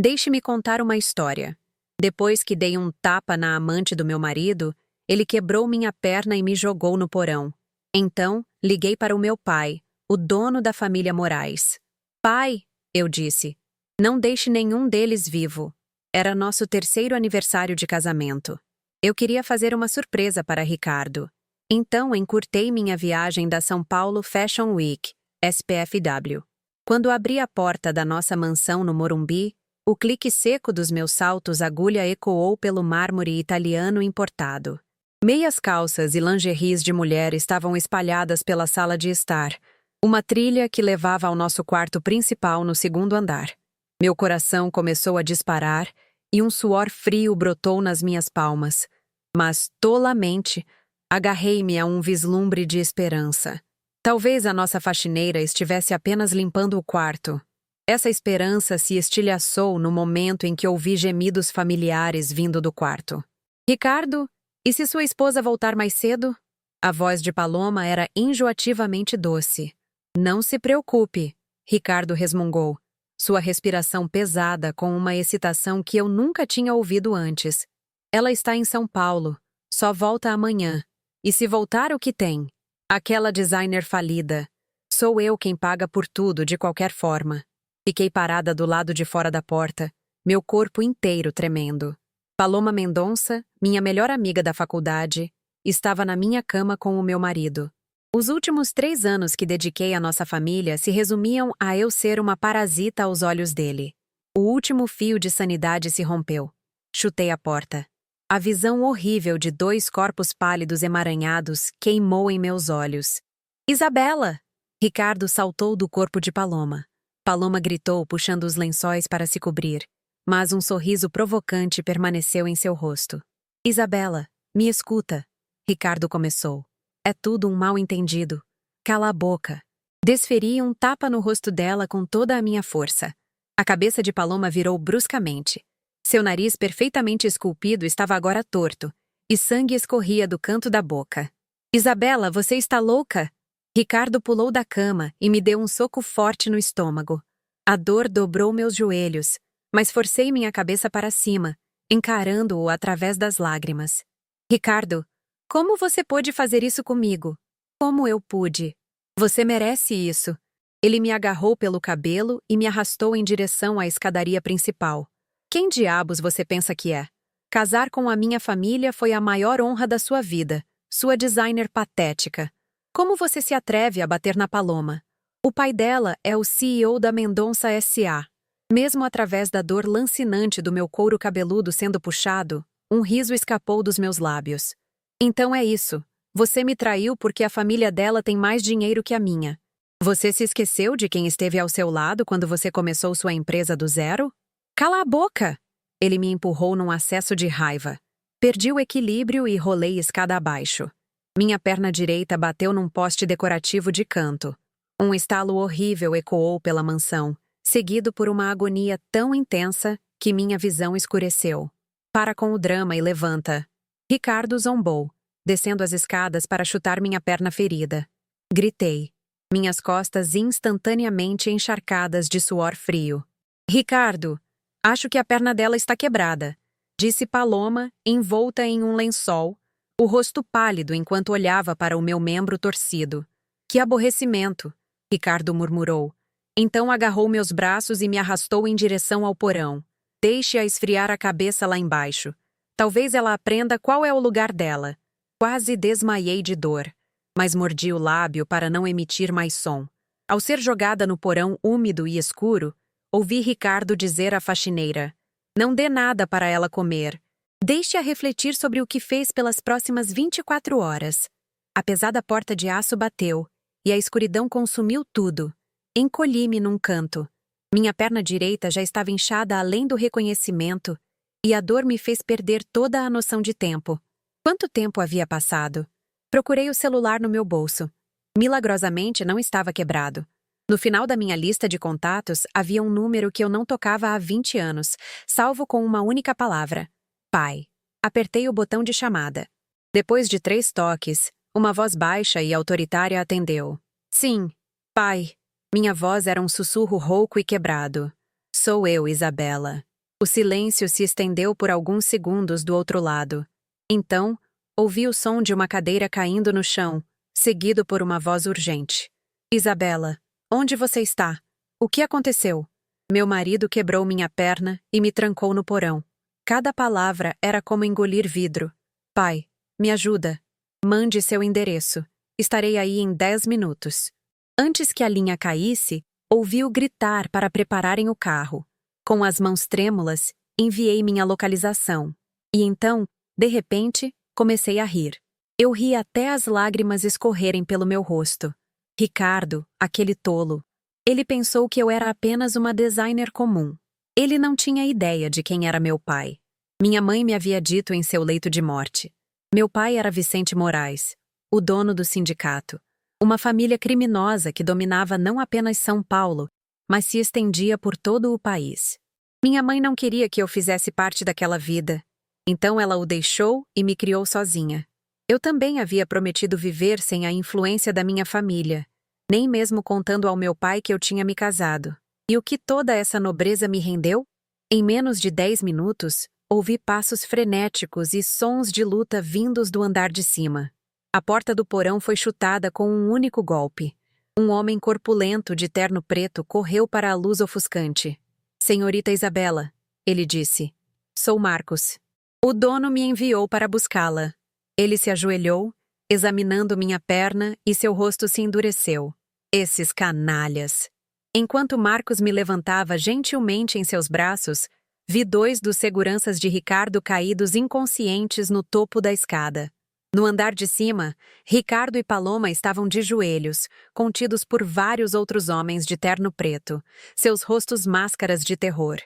Deixe-me contar uma história. Depois que dei um tapa na amante do meu marido, ele quebrou minha perna e me jogou no porão. Então, liguei para o meu pai, o dono da família Moraes. Pai, eu disse, não deixe nenhum deles vivo. Era nosso 3º aniversário de casamento. Eu queria fazer uma surpresa para Ricardo. Então, encurtei minha viagem da São Paulo Fashion Week, SPFW. Quando abri a porta da nossa mansão no Morumbi, o clique seco dos meus saltos agulha ecoou pelo mármore italiano importado. Meias calças e lingeries de mulher estavam espalhadas pela sala de estar, uma trilha que levava ao nosso quarto principal no 2º andar. Meu coração começou a disparar e um suor frio brotou nas minhas palmas. Mas, tolamente, agarrei-me a um vislumbre de esperança. Talvez a nossa faxineira estivesse apenas limpando o quarto. Essa esperança se estilhaçou no momento em que ouvi gemidos familiares vindo do quarto. Ricardo, e se sua esposa voltar mais cedo? A voz de Paloma era enjoativamente doce. Não se preocupe, Ricardo resmungou, sua respiração pesada com uma excitação que eu nunca tinha ouvido antes. Ela está em São Paulo, só volta amanhã. E se voltar, o que tem? Aquela designer falida. Sou eu quem paga por tudo, de qualquer forma. Fiquei parada do lado de fora da porta, meu corpo inteiro tremendo. Paloma Mendonça, minha melhor amiga da faculdade, estava na minha cama com o meu marido. Os últimos 3 anos que dediquei à nossa família se resumiam a eu ser uma parasita aos olhos dele. O último fio de sanidade se rompeu. Chutei a porta. A visão horrível de 2 corpos pálidos emaranhados queimou em meus olhos. Isabela! Ricardo saltou do corpo de Paloma. Paloma gritou, puxando os lençóis para se cobrir, mas um sorriso provocante permaneceu em seu rosto. Isabela, me escuta. Ricardo começou. É tudo um mal-entendido. Cala a boca. Desferi um tapa no rosto dela com toda a minha força. A cabeça de Paloma virou bruscamente. Seu nariz perfeitamente esculpido estava agora torto, e sangue escorria do canto da boca. Isabela, você está louca? Ricardo pulou da cama e me deu um soco forte no estômago. A dor dobrou meus joelhos, mas forcei minha cabeça para cima, encarando-o através das lágrimas. Ricardo, como você pôde fazer isso comigo? Como eu pude? Você merece isso. Ele me agarrou pelo cabelo e me arrastou em direção à escadaria principal. Quem diabos você pensa que é? Casar com a minha família foi a maior honra da sua vida, sua designer patética. Como você se atreve a bater na Paloma? O pai dela é o CEO da Mendonça S.A. Mesmo através da dor lancinante do meu couro cabeludo sendo puxado, um riso escapou dos meus lábios. Então é isso. Você me traiu porque a família dela tem mais dinheiro que a minha. Você se esqueceu de quem esteve ao seu lado quando você começou sua empresa do zero? Cala a boca! Ele me empurrou num acesso de raiva. Perdi o equilíbrio e rolei escada abaixo. Minha perna direita bateu num poste decorativo de canto. Um estalo horrível ecoou pela mansão, seguido por uma agonia tão intensa que minha visão escureceu. Para com o drama e levanta. Ricardo zombou, descendo as escadas para chutar minha perna ferida. Gritei. Minhas costas instantaneamente encharcadas de suor frio. Ricardo, acho que a perna dela está quebrada, disse Paloma, envolta em um lençol, o rosto pálido enquanto olhava para o meu membro torcido. Que aborrecimento, Ricardo murmurou. Então agarrou meus braços e me arrastou em direção ao porão. Deixe-a esfriar a cabeça lá embaixo. Talvez ela aprenda qual é o lugar dela. Quase desmaiei de dor, mas mordi o lábio para não emitir mais som. Ao ser jogada no porão úmido e escuro, ouvi Ricardo dizer à faxineira: não dê nada para ela comer. Deixe-a refletir sobre o que fez pelas próximas 24 horas. A pesada porta de aço bateu, e a escuridão consumiu tudo. Encolhi-me num canto. Minha perna direita já estava inchada além do reconhecimento, e a dor me fez perder toda a noção de tempo. Quanto tempo havia passado? Procurei o celular no meu bolso. Milagrosamente não estava quebrado. No final da minha lista de contatos havia um número que eu não tocava há 20 anos, salvo com uma única palavra. Pai. Apertei o botão de chamada. Depois de 3 toques, uma voz baixa e autoritária atendeu. Sim, pai. Minha voz era um sussurro rouco e quebrado. Sou eu, Isabela. O silêncio se estendeu por alguns segundos do outro lado. Então, ouvi o som de uma cadeira caindo no chão, seguido por uma voz urgente. Isabela, onde você está? O que aconteceu? Meu marido quebrou minha perna e me trancou no porão. Cada palavra era como engolir vidro. Pai, me ajuda. Mande seu endereço. Estarei aí em 10 minutos. Antes que a linha caísse, ouvi-o gritar para prepararem o carro. Com as mãos trêmulas, enviei minha localização. E então, de repente, comecei a rir. Eu ri até as lágrimas escorrerem pelo meu rosto. Ricardo, aquele tolo. Ele pensou que eu era apenas uma designer comum. Ele não tinha ideia de quem era meu pai. Minha mãe me havia dito em seu leito de morte. Meu pai era Vicente Moraes, o dono do sindicato. Uma família criminosa que dominava não apenas São Paulo, mas se estendia por todo o país. Minha mãe não queria que eu fizesse parte daquela vida. Então ela o deixou e me criou sozinha. Eu também havia prometido viver sem a influência da minha família, nem mesmo contando ao meu pai que eu tinha me casado. E o que toda essa nobreza me rendeu? Em menos de 10 minutos, ouvi passos frenéticos e sons de luta vindos do andar de cima. A porta do porão foi chutada com um único golpe. Um homem corpulento de terno preto correu para a luz ofuscante. Senhorita Isabela, ele disse. Sou Marcos. O dono me enviou para buscá-la. Ele se ajoelhou, examinando minha perna, e seu rosto se endureceu. Esses canalhas! Enquanto Marcos me levantava gentilmente em seus braços, vi 2 dos seguranças de Ricardo caídos inconscientes no topo da escada. No andar de cima, Ricardo e Paloma estavam de joelhos, contidos por vários outros homens de terno preto, seus rostos máscaras de terror.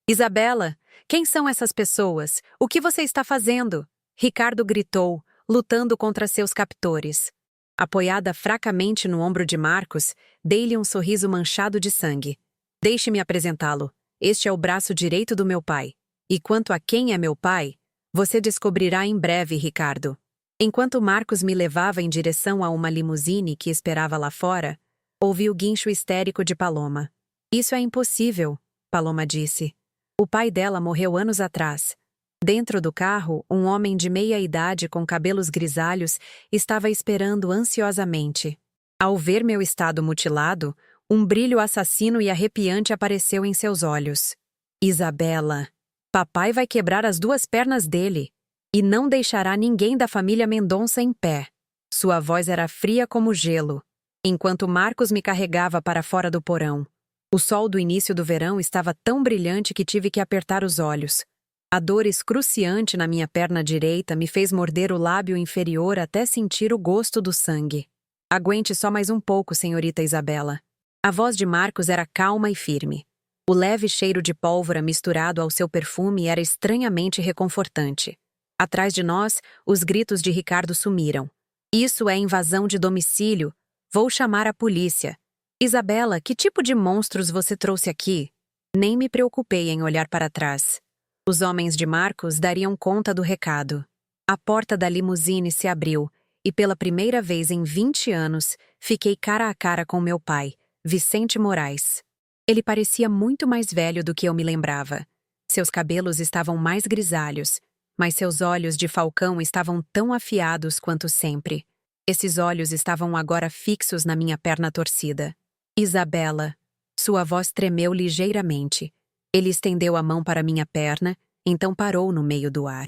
Isabela, quem são essas pessoas? O que você está fazendo? Ricardo gritou, lutando contra seus captores. Apoiada fracamente no ombro de Marcos, dei-lhe um sorriso manchado de sangue. Deixe-me apresentá-lo. Este é o braço direito do meu pai. E quanto a quem é meu pai, você descobrirá em breve, Ricardo. Enquanto Marcos me levava em direção a uma limusine que esperava lá fora, ouvi o guincho histérico de Paloma. Isso é impossível, Paloma disse. O pai dela morreu anos atrás. Dentro do carro, um homem de meia-idade com cabelos grisalhos estava esperando ansiosamente. Ao ver meu estado mutilado, um brilho assassino e arrepiante apareceu em seus olhos. Isabela, papai vai quebrar as 2 pernas dele e não deixará ninguém da família Mendonça em pé. Sua voz era fria como gelo, enquanto Marcos me carregava para fora do porão. O sol do início do verão estava tão brilhante que tive que apertar os olhos. A dor excruciante na minha perna direita me fez morder o lábio inferior até sentir o gosto do sangue. Aguente só mais um pouco, senhorita Isabela. A voz de Marcos era calma e firme. O leve cheiro de pólvora misturado ao seu perfume era estranhamente reconfortante. Atrás de nós, os gritos de Ricardo sumiram. Isso é invasão de domicílio. Vou chamar a polícia. Isabela, que tipo de monstros você trouxe aqui? Nem me preocupei em olhar para trás. Os homens de Marcos dariam conta do recado. A porta da limusine se abriu e pela primeira vez em 20 anos fiquei cara a cara com meu pai, Vicente Moraes. Ele parecia muito mais velho do que eu me lembrava. Seus cabelos estavam mais grisalhos, mas seus olhos de falcão estavam tão afiados quanto sempre. Esses olhos estavam agora fixos na minha perna torcida. Isabela. Sua voz tremeu ligeiramente. Ele estendeu a mão para minha perna, então parou no meio do ar.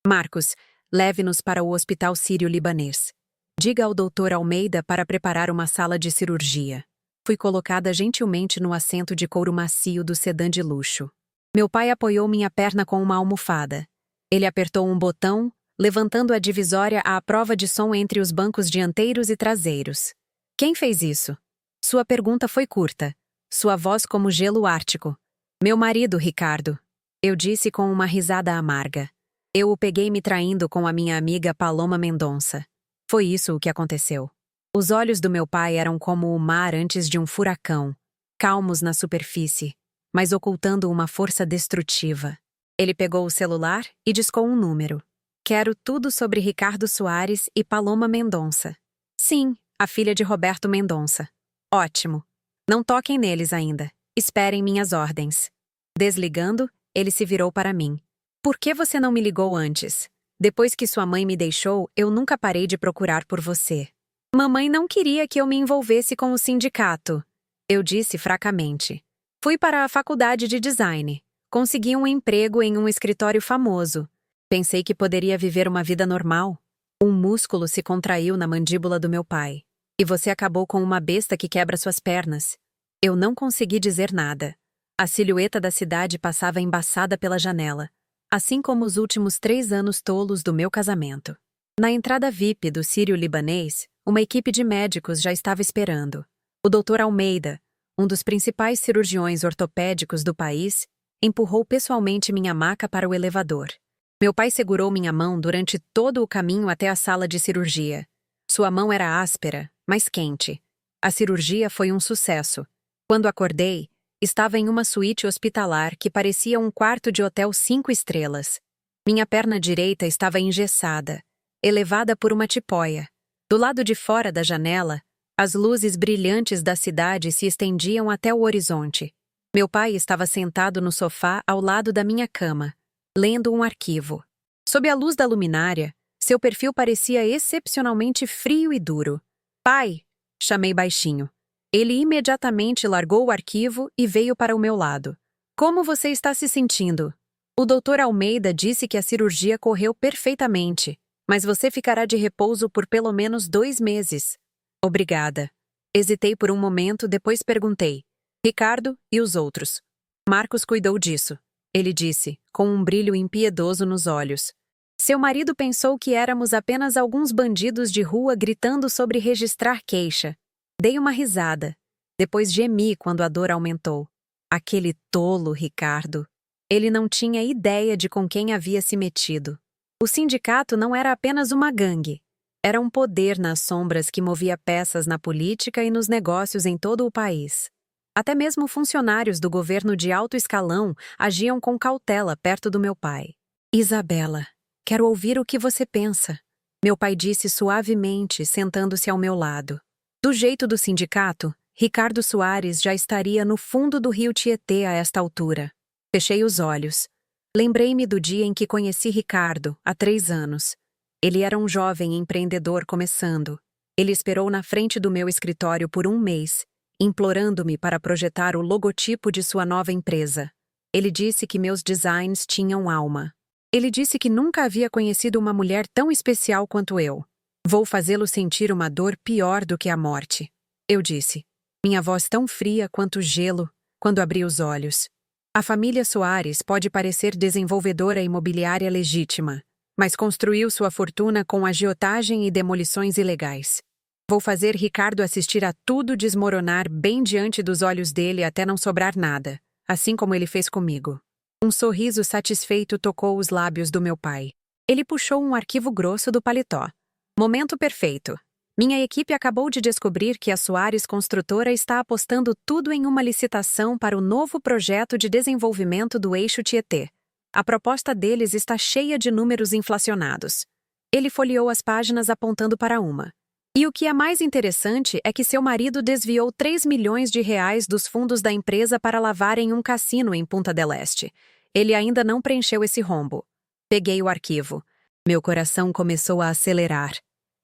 Marcos, leve-nos para o Hospital Sírio-Libanês. Diga ao Dr. Almeida para preparar uma sala de cirurgia. Fui colocada gentilmente no assento de couro macio do sedã de luxo. Meu pai apoiou minha perna com uma almofada. Ele apertou um botão, levantando a divisória à prova de som entre os bancos dianteiros e traseiros. Quem fez isso? Sua pergunta foi curta. Sua voz como gelo ártico. Meu marido, Ricardo. Eu disse com uma risada amarga. Eu o peguei me traindo com a minha amiga Paloma Mendonça. Foi isso o que aconteceu. Os olhos do meu pai eram como o mar antes de um furacão, calmos na superfície, mas ocultando uma força destrutiva. Ele pegou o celular e discou um número. Quero tudo sobre Ricardo Soares e Paloma Mendonça. Sim, a filha de Roberto Mendonça. Ótimo. Não toquem neles ainda. Esperem minhas ordens. Desligando, Ele se virou para mim. Por que você não me ligou antes? Depois que sua mãe me deixou, eu nunca parei de procurar por você. Mamãe não queria que eu me envolvesse com o sindicato. Eu disse fracamente. Fui para a faculdade de design. Consegui um emprego em um escritório famoso. Pensei que poderia viver uma vida normal. Um músculo se contraiu na mandíbula do meu pai. E você acabou com uma besta que quebra suas pernas. Eu não consegui dizer nada. A silhueta da cidade passava embaçada pela janela, assim como os últimos 3 anos tolos do meu casamento. Na entrada VIP do sírio-libanês, uma equipe de médicos já estava esperando. O Dr. Almeida, um dos principais cirurgiões ortopédicos do país, empurrou pessoalmente minha maca para o elevador. Meu pai segurou minha mão durante todo o caminho até a sala de cirurgia. Sua mão era áspera, mas quente. A cirurgia foi um sucesso. Quando acordei, estava em uma suíte hospitalar que parecia um quarto de hotel 5 estrelas. Minha perna direita estava engessada, elevada por uma tipóia. Do lado de fora da janela, as luzes brilhantes da cidade se estendiam até o horizonte. Meu pai estava sentado no sofá ao lado da minha cama, lendo um arquivo. Sob a luz da luminária, seu perfil parecia excepcionalmente frio e duro. Pai! Chamei baixinho. Ele imediatamente largou o arquivo e veio para o meu lado. Como você está se sentindo? O Dr. Almeida disse que a cirurgia correu perfeitamente, mas você ficará de repouso por pelo menos 2 meses. Obrigada. Hesitei por um momento, depois perguntei. Ricardo e os outros? Marcos cuidou disso, ele disse, com um brilho impiedoso nos olhos. Seu marido pensou que éramos apenas alguns bandidos de rua gritando sobre registrar queixa. Dei uma risada. Depois gemi quando a dor aumentou. Aquele tolo Ricardo. Ele não tinha ideia de com quem havia se metido. O sindicato não era apenas uma gangue. Era um poder nas sombras que movia peças na política e nos negócios em todo o país. Até mesmo funcionários do governo de alto escalão agiam com cautela perto do meu pai. Isabela, quero ouvir o que você pensa. Meu pai disse suavemente, sentando-se ao meu lado. Do jeito do sindicato, Ricardo Soares já estaria no fundo do rio Tietê a esta altura. Fechei os olhos. Lembrei-me do dia em que conheci Ricardo, há 3 anos. Ele era um jovem empreendedor começando. Ele esperou na frente do meu escritório por 1 mês, implorando-me para projetar o logotipo de sua nova empresa. Ele disse que meus designs tinham alma. Ele disse que nunca havia conhecido uma mulher tão especial quanto eu. Vou fazê-lo sentir uma dor pior do que a morte. Eu disse. Minha voz tão fria quanto gelo, quando abri os olhos. A família Soares pode parecer desenvolvedora imobiliária legítima, mas construiu sua fortuna com agiotagem e demolições ilegais. Vou fazer Ricardo assistir a tudo desmoronar bem diante dos olhos dele até não sobrar nada, assim como ele fez comigo. Um sorriso satisfeito tocou os lábios do meu pai. Ele puxou um arquivo grosso do paletó. Momento perfeito. Minha equipe acabou de descobrir que a Soares Construtora está apostando tudo em uma licitação para o novo projeto de desenvolvimento do Eixo Tietê. A proposta deles está cheia de números inflacionados. Ele folheou as páginas apontando para uma. E o que é mais interessante é que seu marido desviou 3 milhões de reais dos fundos da empresa para lavar em um cassino em Punta del Este. Ele ainda não preencheu esse rombo. Peguei o arquivo. Meu coração começou a acelerar.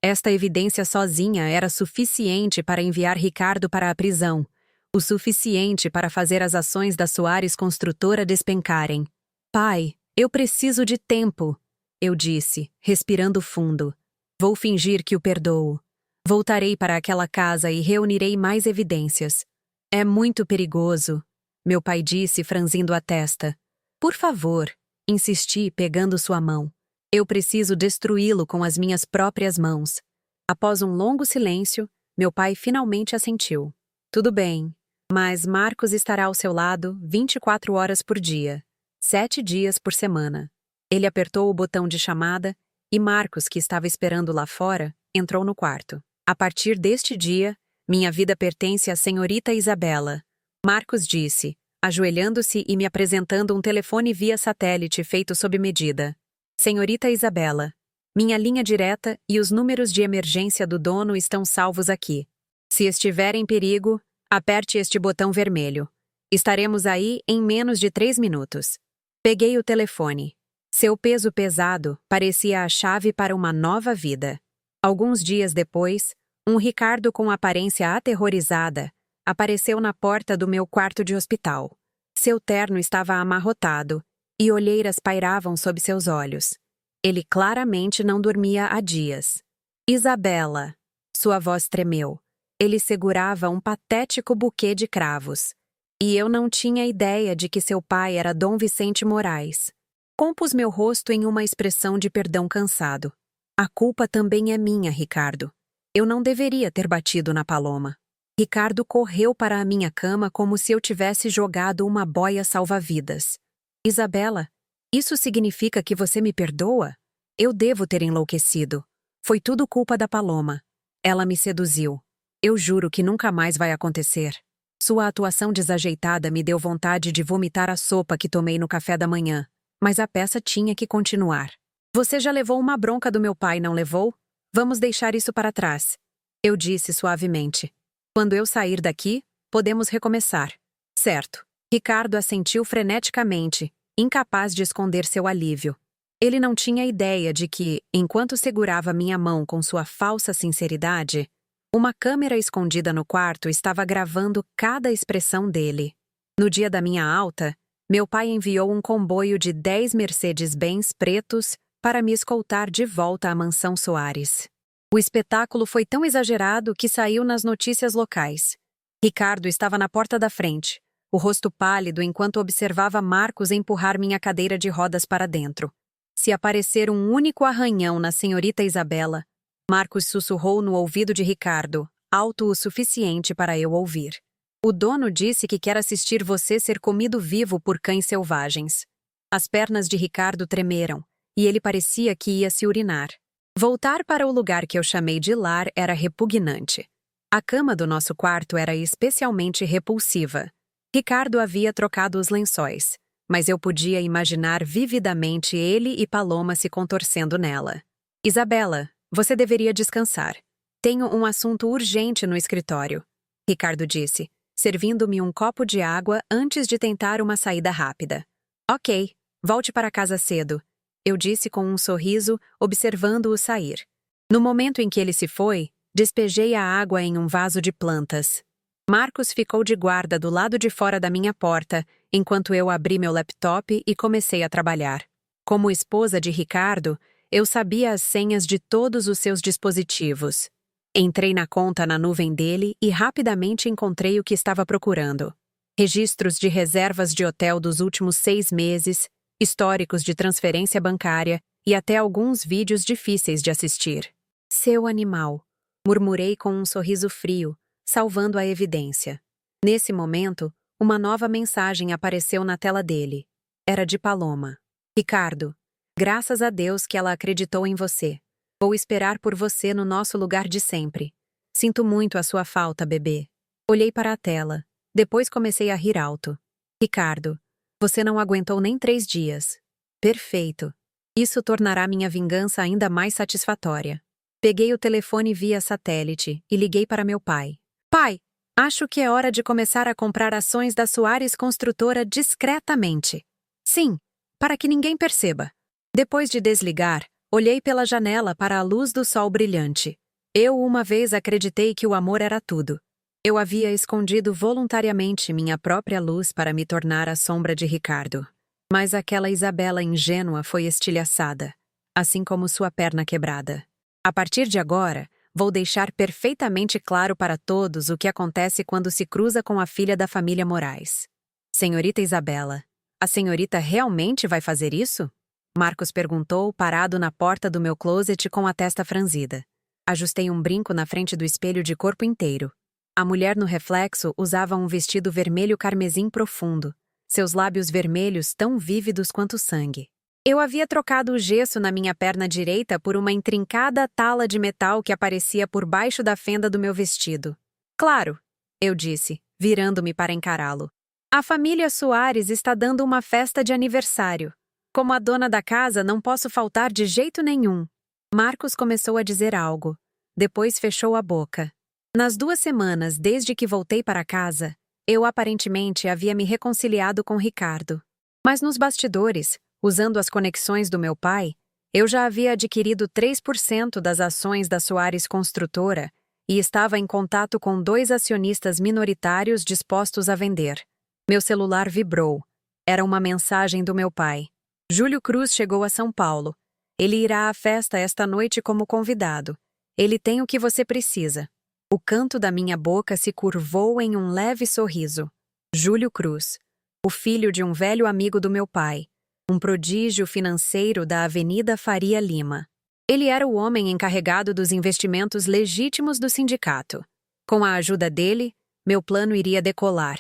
Esta evidência sozinha era suficiente para enviar Ricardo para a prisão, o suficiente para fazer as ações da Soares Construtora despencarem. Pai, eu preciso de tempo, eu disse, respirando fundo. Vou fingir que o perdoo. Voltarei para aquela casa e reunirei mais evidências. É muito perigoso, meu pai disse, franzindo a testa. Por favor, insisti, pegando sua mão. Eu preciso destruí-lo com as minhas próprias mãos. Após um longo silêncio, meu pai finalmente assentiu. Tudo bem, mas Marcos estará ao seu lado 24 horas por dia, 7 dias por semana. Ele apertou o botão de chamada e Marcos, que estava esperando lá fora, entrou no quarto. A partir deste dia, minha vida pertence à senhorita Isabela. Marcos disse, ajoelhando-se e me apresentando um telefone via satélite feito sob medida. Senhorita Isabela, minha linha direta e os números de emergência do dono estão salvos aqui. Se estiver em perigo, aperte este botão vermelho. Estaremos aí em menos de 3 minutos. Peguei o telefone. Seu peso pesado parecia a chave para uma nova vida. Alguns dias depois, um Ricardo com aparência aterrorizada apareceu na porta do meu quarto de hospital. Seu terno estava amarrotado e olheiras pairavam sob seus olhos. Ele claramente não dormia há dias. Isabela. Sua voz tremeu. Ele segurava um patético buquê de cravos. E eu não tinha ideia de que seu pai era Dom Vicente Moraes. Compus meu rosto em uma expressão de perdão cansado. A culpa também é minha, Ricardo. Eu não deveria ter batido na Paloma. Ricardo correu para a minha cama como se eu tivesse jogado uma boia salva-vidas. Isabela, isso significa que você me perdoa? Eu devo ter enlouquecido. Foi tudo culpa da Paloma. Ela me seduziu. Eu juro que nunca mais vai acontecer. Sua atuação desajeitada me deu vontade de vomitar a sopa que tomei no café da manhã. Mas a peça tinha que continuar. Você já levou uma bronca do meu pai, não levou? Vamos deixar isso para trás. Eu disse suavemente. Quando eu sair daqui, podemos recomeçar. Certo. Ricardo assentiu freneticamente, incapaz de esconder seu alívio. Ele não tinha ideia de que, enquanto segurava minha mão com sua falsa sinceridade, uma câmera escondida no quarto estava gravando cada expressão dele. No dia da minha alta, meu pai enviou um comboio de 10 Mercedes-Benz pretos para me escoltar de volta à mansão Soares. O espetáculo foi tão exagerado que saiu nas notícias locais. Ricardo estava na porta da frente, o rosto pálido enquanto observava Marcos empurrar minha cadeira de rodas para dentro. Se aparecer um único arranhão na senhorita Isabela, Marcos sussurrou no ouvido de Ricardo, alto o suficiente para eu ouvir. O dono disse que quer assistir você ser comido vivo por cães selvagens. As pernas de Ricardo tremeram, e ele parecia que ia se urinar. Voltar para o lugar que eu chamei de lar era repugnante. A cama do nosso quarto era especialmente repulsiva. Ricardo havia trocado os lençóis, mas eu podia imaginar vividamente ele e Paloma se contorcendo nela. Isabela, você deveria descansar. Tenho um assunto urgente no escritório, Ricardo disse, servindo-me um copo de água antes de tentar uma saída rápida. Ok, volte para casa cedo, eu disse com um sorriso, observando-o sair. No momento em que ele se foi, despejei a água em um vaso de plantas. Marcos ficou de guarda do lado de fora da minha porta, enquanto eu abri meu laptop e comecei a trabalhar. Como esposa de Ricardo, eu sabia as senhas de todos os seus dispositivos. Entrei na conta na nuvem dele e rapidamente encontrei o que estava procurando. Registros de reservas de hotel dos últimos 6 meses, históricos de transferência bancária e até alguns vídeos difíceis de assistir. Seu animal, murmurei com um sorriso frio, salvando a evidência. Nesse momento, uma nova mensagem apareceu na tela dele. Era de Paloma. Ricardo, graças a Deus que ela acreditou em você. Vou esperar por você no nosso lugar de sempre. Sinto muito a sua falta, bebê. Olhei para a tela. Depois comecei a rir alto. Ricardo, você não aguentou nem 3 dias. Perfeito. Isso tornará minha vingança ainda mais satisfatória. Peguei o telefone via satélite e liguei para meu pai. Pai, acho que é hora de começar a comprar ações da Soares Construtora discretamente. Sim, para que ninguém perceba. Depois de desligar, olhei pela janela para a luz do sol brilhante. Eu uma vez acreditei que o amor era tudo. Eu havia escondido voluntariamente minha própria luz para me tornar a sombra de Ricardo. Mas aquela Isabela ingênua foi estilhaçada, assim como sua perna quebrada. A partir de agora, vou deixar perfeitamente claro para todos o que acontece quando se cruza com a filha da família Moraes. Senhorita Isabela, a senhorita realmente vai fazer isso? Marcos perguntou, parado na porta do meu closet com a testa franzida. Ajustei um brinco na frente do espelho de corpo inteiro. A mulher no reflexo usava um vestido vermelho carmesim profundo, seus lábios vermelhos tão vívidos quanto sangue. Eu havia trocado o gesso na minha perna direita por uma intrincada tala de metal que aparecia por baixo da fenda do meu vestido. Claro, eu disse, virando-me para encará-lo. A família Soares está dando uma festa de aniversário. Como a dona da casa, não posso faltar de jeito nenhum. Marcos começou a dizer algo. Depois fechou a boca. Nas 2 semanas desde que voltei para casa, eu aparentemente havia me reconciliado com Ricardo. Mas nos bastidores, usando as conexões do meu pai, eu já havia adquirido 3% das ações da Soares Construtora e estava em contato com 2 acionistas minoritários dispostos a vender. Meu celular vibrou. Era uma mensagem do meu pai. Júlio Cruz chegou a São Paulo. Ele irá à festa esta noite como convidado. Ele tem o que você precisa. O canto da minha boca se curvou em um leve sorriso. Júlio Cruz, o filho de um velho amigo do meu pai, um prodígio financeiro da Avenida Faria Lima. Ele era o homem encarregado dos investimentos legítimos do sindicato. Com a ajuda dele, meu plano iria decolar.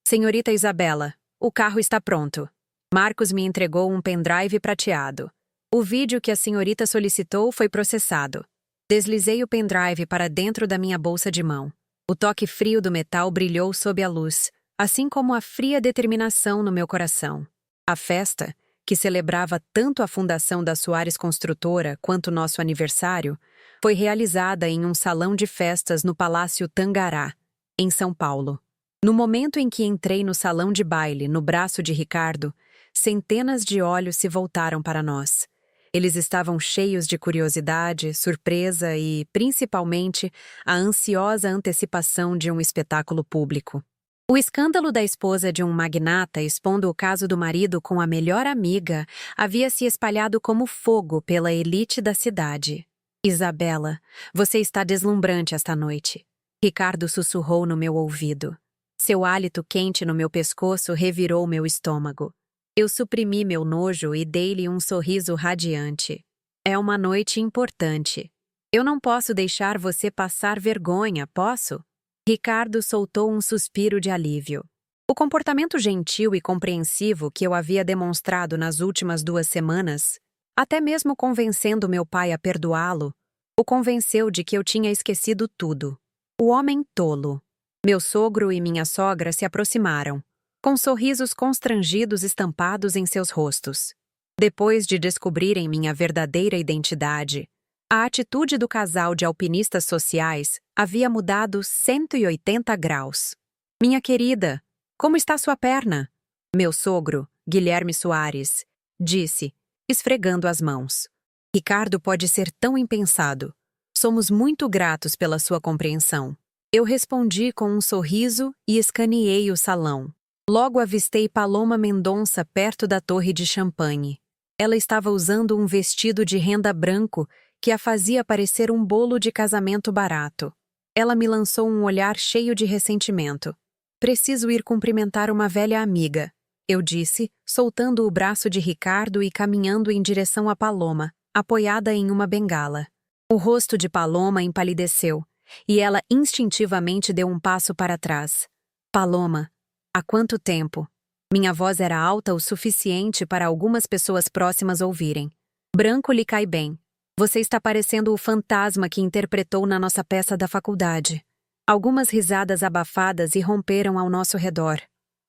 Senhorita Isabela, o carro está pronto. Marcos me entregou um pendrive prateado. O vídeo que a senhorita solicitou foi processado. Deslizei o pendrive para dentro da minha bolsa de mão. O toque frio do metal brilhou sob a luz, assim como a fria determinação no meu coração. A festa, que celebrava tanto a fundação da Soares Construtora quanto nosso aniversário, foi realizada em um salão de festas no Palácio Tangará, em São Paulo. No momento em que entrei no salão de baile, no braço de Ricardo, centenas de olhos se voltaram para nós. Eles estavam cheios de curiosidade, surpresa e, principalmente, a ansiosa antecipação de um espetáculo público. O escândalo da esposa de um magnata expondo o caso do marido com a melhor amiga havia se espalhado como fogo pela elite da cidade. Isabela, você está deslumbrante esta noite. Ricardo sussurrou no meu ouvido. Seu hálito quente no meu pescoço revirou meu estômago. Eu suprimi meu nojo e dei-lhe um sorriso radiante. É uma noite importante. Eu não posso deixar você passar vergonha, posso? Ricardo soltou um suspiro de alívio. O comportamento gentil e compreensivo que eu havia demonstrado nas últimas 2 semanas, até mesmo convencendo meu pai a perdoá-lo, o convenceu de que eu tinha esquecido tudo. O homem tolo. Meu sogro e minha sogra se aproximaram, com sorrisos constrangidos estampados em seus rostos. Depois de descobrirem minha verdadeira identidade, a atitude do casal de alpinistas sociais havia mudado 180 graus. Minha querida, como está sua perna? Meu sogro, Guilherme Soares, disse, esfregando as mãos. Ricardo pode ser tão impensado. Somos muito gratos pela sua compreensão. Eu respondi com um sorriso e escaneei o salão. Logo avistei Paloma Mendonça perto da torre de champanhe. Ela estava usando um vestido de renda branco que a fazia parecer um bolo de casamento barato. Ela me lançou um olhar cheio de ressentimento. Preciso ir cumprimentar uma velha amiga, eu disse, soltando o braço de Ricardo e caminhando em direção a Paloma, apoiada em uma bengala. O rosto de Paloma empalideceu, e ela instintivamente deu um passo para trás. Paloma, há quanto tempo? Minha voz era alta o suficiente para algumas pessoas próximas ouvirem. Branco lhe cai bem. Você está parecendo o fantasma que interpretou na nossa peça da faculdade. Algumas risadas abafadas irromperam ao nosso redor.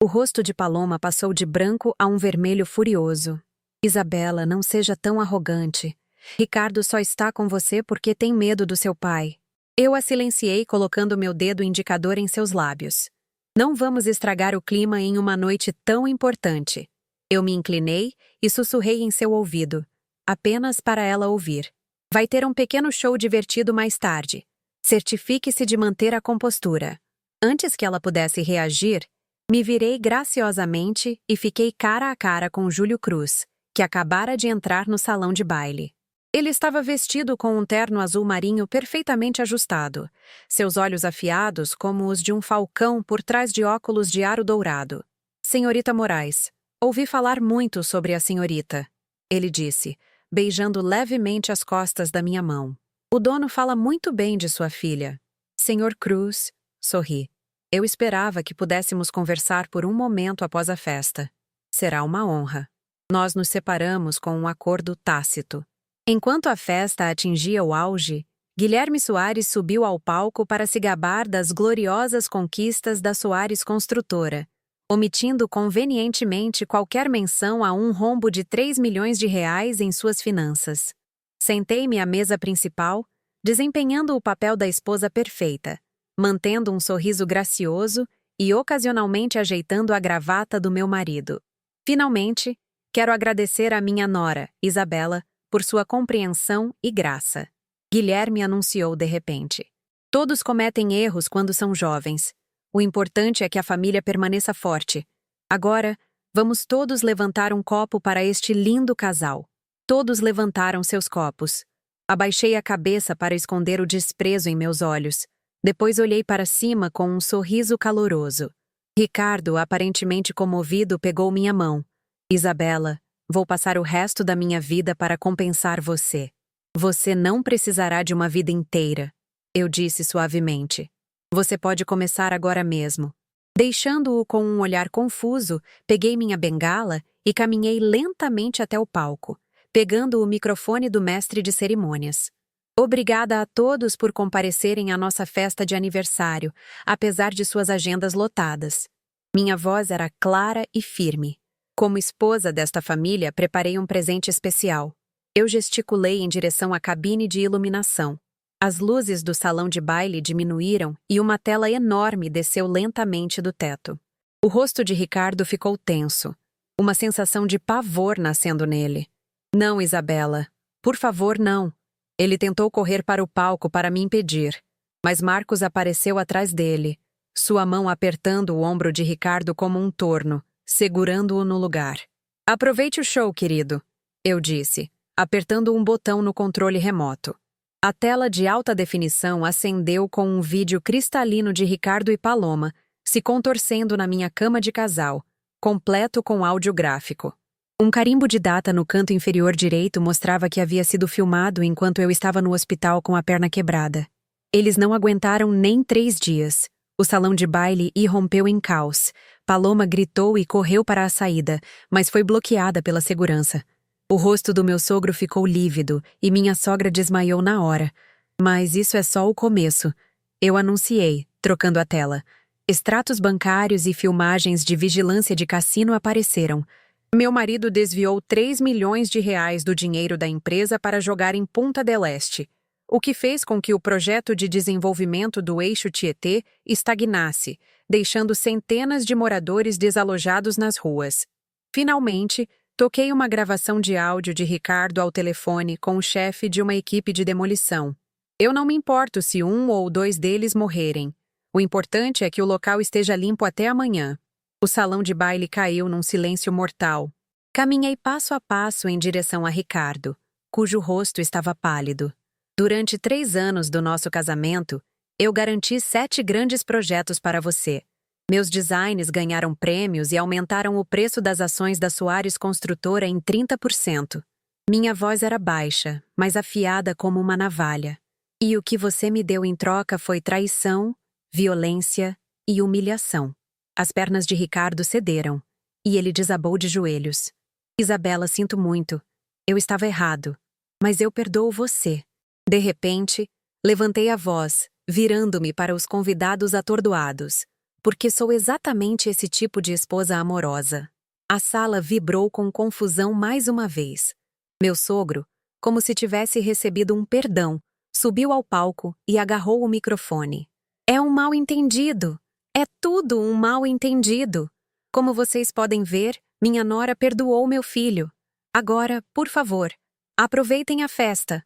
O rosto de Paloma passou de branco a um vermelho furioso. Isabela, não seja tão arrogante. Ricardo só está com você porque tem medo do seu pai. Eu a silenciei colocando meu dedo indicador em seus lábios. Não vamos estragar o clima em uma noite tão importante. Eu me inclinei e sussurrei em seu ouvido, apenas para ela ouvir. Vai ter um pequeno show divertido mais tarde. Certifique-se de manter a compostura. Antes que ela pudesse reagir, me virei graciosamente e fiquei cara a cara com Júlio Cruz, que acabara de entrar no salão de baile. Ele estava vestido com um terno azul marinho perfeitamente ajustado, seus olhos afiados como os de um falcão por trás de óculos de aro dourado. Senhorita Moraes, ouvi falar muito sobre a senhorita, ele disse, beijando levemente as costas da minha mão. O dono fala muito bem de sua filha. Senhor Cruz, sorri. Eu esperava que pudéssemos conversar por um momento após a festa. Será uma honra. Nós nos separamos com um acordo tácito. Enquanto a festa atingia o auge, Guilherme Soares subiu ao palco para se gabar das gloriosas conquistas da Soares Construtora, omitindo convenientemente qualquer menção a um rombo de 3 milhões de reais em suas finanças. Sentei-me à mesa principal, desempenhando o papel da esposa perfeita, mantendo um sorriso gracioso e ocasionalmente ajeitando a gravata do meu marido. Finalmente, quero agradecer à minha nora, Isabela, por sua compreensão e graça. Guilherme anunciou de repente. Todos cometem erros quando são jovens. O importante é que a família permaneça forte. Agora, vamos todos levantar um copo para este lindo casal. Todos levantaram seus copos. Abaixei a cabeça para esconder o desprezo em meus olhos. Depois olhei para cima com um sorriso caloroso. Ricardo, aparentemente comovido, pegou minha mão. Isabela, vou passar o resto da minha vida para compensar você. Você não precisará de uma vida inteira, eu disse suavemente. Você pode começar agora mesmo. Deixando-o com um olhar confuso, peguei minha bengala e caminhei lentamente até o palco, pegando o microfone do mestre de cerimônias. Obrigada a todos por comparecerem à nossa festa de aniversário, apesar de suas agendas lotadas. Minha voz era clara e firme. Como esposa desta família, preparei um presente especial. Eu gesticulei em direção à cabine de iluminação. As luzes do salão de baile diminuíram e uma tela enorme desceu lentamente do teto. O rosto de Ricardo ficou tenso, uma sensação de pavor nascendo nele. Não, Isabela. Por favor, não. Ele tentou correr para o palco para me impedir, mas Marcos apareceu atrás dele, sua mão apertando o ombro de Ricardo como um torno, segurando-o no lugar. Aproveite o show, querido, eu disse, apertando um botão no controle remoto. A tela de alta definição acendeu com um vídeo cristalino de Ricardo e Paloma, se contorcendo na minha cama de casal, completo com áudio gráfico. Um carimbo de data no canto inferior direito mostrava que havia sido filmado enquanto eu estava no hospital com a perna quebrada. Eles não aguentaram nem 3 dias. O salão de baile irrompeu em caos. Paloma gritou e correu para a saída, mas foi bloqueada pela segurança. O rosto do meu sogro ficou lívido e minha sogra desmaiou na hora. Mas isso é só o começo. Eu anunciei, trocando a tela. Extratos bancários e filmagens de vigilância de cassino apareceram. Meu marido desviou 3 milhões de reais do dinheiro da empresa para jogar em Punta del Este, o que fez com que o projeto de desenvolvimento do eixo Tietê estagnasse, deixando centenas de moradores desalojados nas ruas. Finalmente, toquei uma gravação de áudio de Ricardo ao telefone com o chefe de uma equipe de demolição. Eu não me importo se 1 ou 2 deles morrerem. O importante é que o local esteja limpo até amanhã. O salão de baile caiu num silêncio mortal. Caminhei passo a passo em direção a Ricardo, cujo rosto estava pálido. Durante 3 anos do nosso casamento, eu garanti 7 grandes projetos para você. Meus designs ganharam prêmios e aumentaram o preço das ações da Soares Construtora em 30%. Minha voz era baixa, mas afiada como uma navalha. E o que você me deu em troca foi traição, violência e humilhação. As pernas de Ricardo cederam, e ele desabou de joelhos. Isabela, sinto muito. Eu estava errado, mas eu perdoo você. De repente, levantei a voz, virando-me para os convidados atordoados, porque sou exatamente esse tipo de esposa amorosa. A sala vibrou com confusão mais uma vez. Meu sogro, como se tivesse recebido um perdão, subiu ao palco e agarrou o microfone. É um mal-entendido. É tudo um mal-entendido. Como vocês podem ver, minha nora perdoou meu filho. Agora, por favor, aproveitem a festa.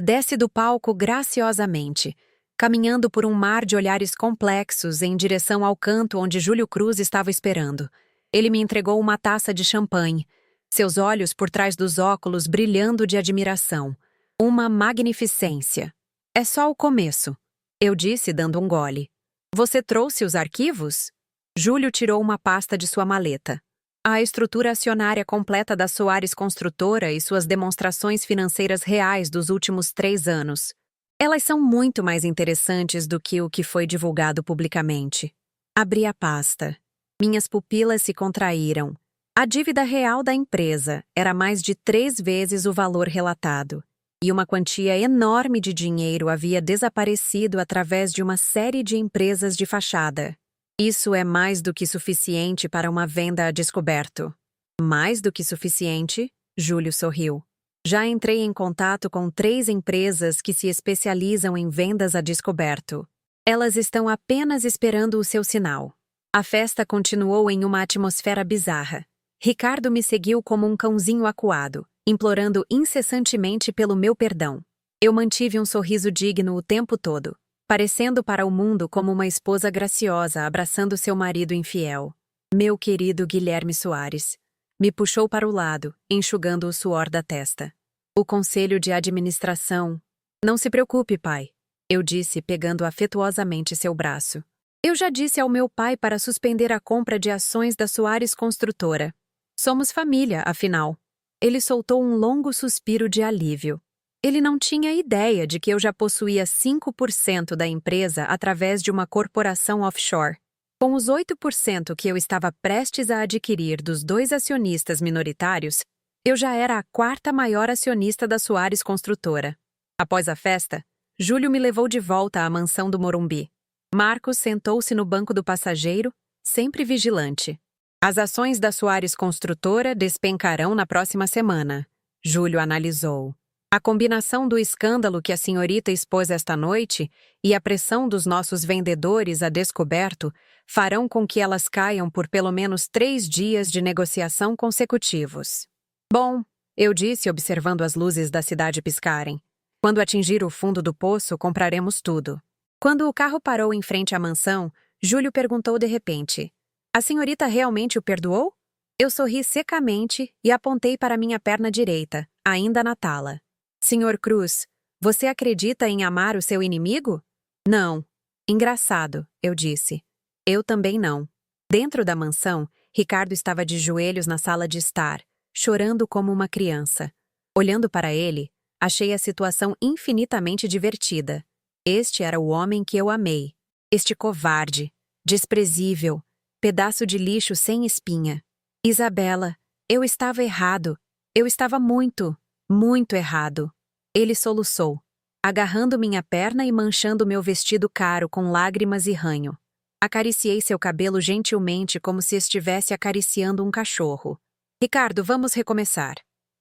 Desce do palco graciosamente, caminhando por um mar de olhares complexos em direção ao canto onde Júlio Cruz estava esperando. Ele me entregou uma taça de champanhe, seus olhos por trás dos óculos brilhando de admiração. Uma magnificência. É só o começo, eu disse dando um gole. Você trouxe os arquivos? Júlio tirou uma pasta de sua maleta. A estrutura acionária completa da Soares Construtora e suas demonstrações financeiras reais dos últimos 3 anos. Elas são muito mais interessantes do que o que foi divulgado publicamente. Abri a pasta. Minhas pupilas se contraíram. A dívida real da empresa era mais de 3 vezes o valor relatado. E uma quantia enorme de dinheiro havia desaparecido através de uma série de empresas de fachada. Isso é mais do que suficiente para uma venda a descoberto. Mais do que suficiente? Júlio sorriu. Já entrei em contato com 3 empresas que se especializam em vendas a descoberto. Elas estão apenas esperando o seu sinal. A festa continuou em uma atmosfera bizarra. Ricardo me seguiu como um cãozinho acuado, implorando incessantemente pelo meu perdão. Eu mantive um sorriso digno o tempo todo, parecendo para o mundo como uma esposa graciosa abraçando seu marido infiel. Meu querido Guilherme Soares me puxou para o lado, enxugando o suor da testa. O conselho de administração. Não se preocupe, pai, eu disse, pegando afetuosamente seu braço. Eu já disse ao meu pai para suspender a compra de ações da Soares Construtora. Somos família, afinal. Ele soltou um longo suspiro de alívio. Ele não tinha ideia de que eu já possuía 5% da empresa através de uma corporação offshore. Com os 8% que eu estava prestes a adquirir dos 2 acionistas minoritários, eu já era a 4ª maior acionista da Soares Construtora. Após a festa, Júlio me levou de volta à mansão do Morumbi. Marcos sentou-se no banco do passageiro, sempre vigilante. As ações da Soares Construtora despencarão na próxima semana, Júlio analisou. A combinação do escândalo que a senhorita expôs esta noite e a pressão dos nossos vendedores a descoberto farão com que elas caiam por pelo menos 3 dias de negociação consecutivos. Bom, eu disse observando as luzes da cidade piscarem. Quando atingir o fundo do poço, compraremos tudo. Quando o carro parou em frente à mansão, Júlio perguntou de repente: A senhorita realmente o perdoou? Eu sorri secamente e apontei para minha perna direita, ainda na tala. Senhor Cruz, você acredita em amar o seu inimigo? Não. Engraçado, eu disse. Eu também não. Dentro da mansão, Ricardo estava de joelhos na sala de estar, chorando como uma criança. Olhando para ele, achei a situação infinitamente divertida. Este era o homem que eu amei. Este covarde, desprezível, pedaço de lixo sem espinha. Isabela, eu estava errado. Eu estava muito, muito errado. Ele soluçou, agarrando minha perna e manchando meu vestido caro com lágrimas e ranho. Acariciei seu cabelo gentilmente como se estivesse acariciando um cachorro. Ricardo, vamos recomeçar.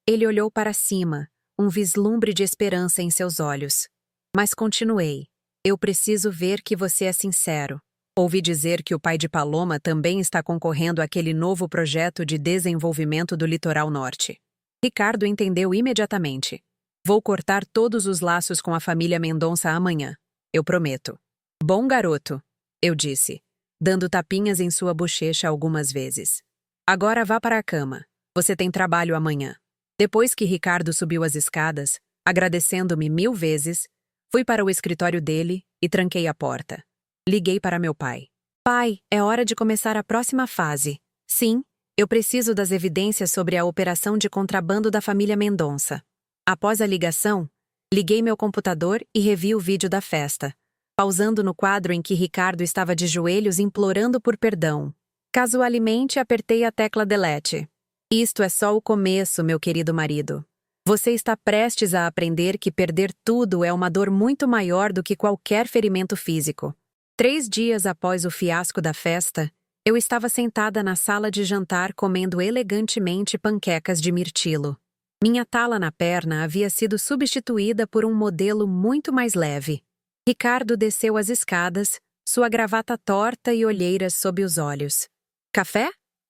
Ele olhou para cima, um vislumbre de esperança em seus olhos. Mas continuei. Eu preciso ver que você é sincero. Ouvi dizer que o pai de Paloma também está concorrendo àquele novo projeto de desenvolvimento do litoral norte. Ricardo entendeu imediatamente. Vou cortar todos os laços com a família Mendonça amanhã. Eu prometo. Bom garoto, eu disse, dando tapinhas em sua bochecha algumas vezes. Agora vá para a cama. Você tem trabalho amanhã. Depois que Ricardo subiu as escadas, agradecendo-me 1000 vezes, fui para o escritório dele e tranquei a porta. Liguei para meu pai. Pai, é hora de começar a próxima fase. Sim, eu preciso das evidências sobre a operação de contrabando da família Mendonça. Após a ligação, liguei meu computador e revi o vídeo da festa, pausando no quadro em que Ricardo estava de joelhos implorando por perdão. Casualmente, apertei a tecla delete. Isto é só o começo, meu querido marido. Você está prestes a aprender que perder tudo é uma dor muito maior do que qualquer ferimento físico. 3 dias após o fiasco da festa, eu estava sentada na sala de jantar comendo elegantemente panquecas de mirtilo. Minha tala na perna havia sido substituída por um modelo muito mais leve. Ricardo desceu as escadas, sua gravata torta e olheiras sob os olhos. Café?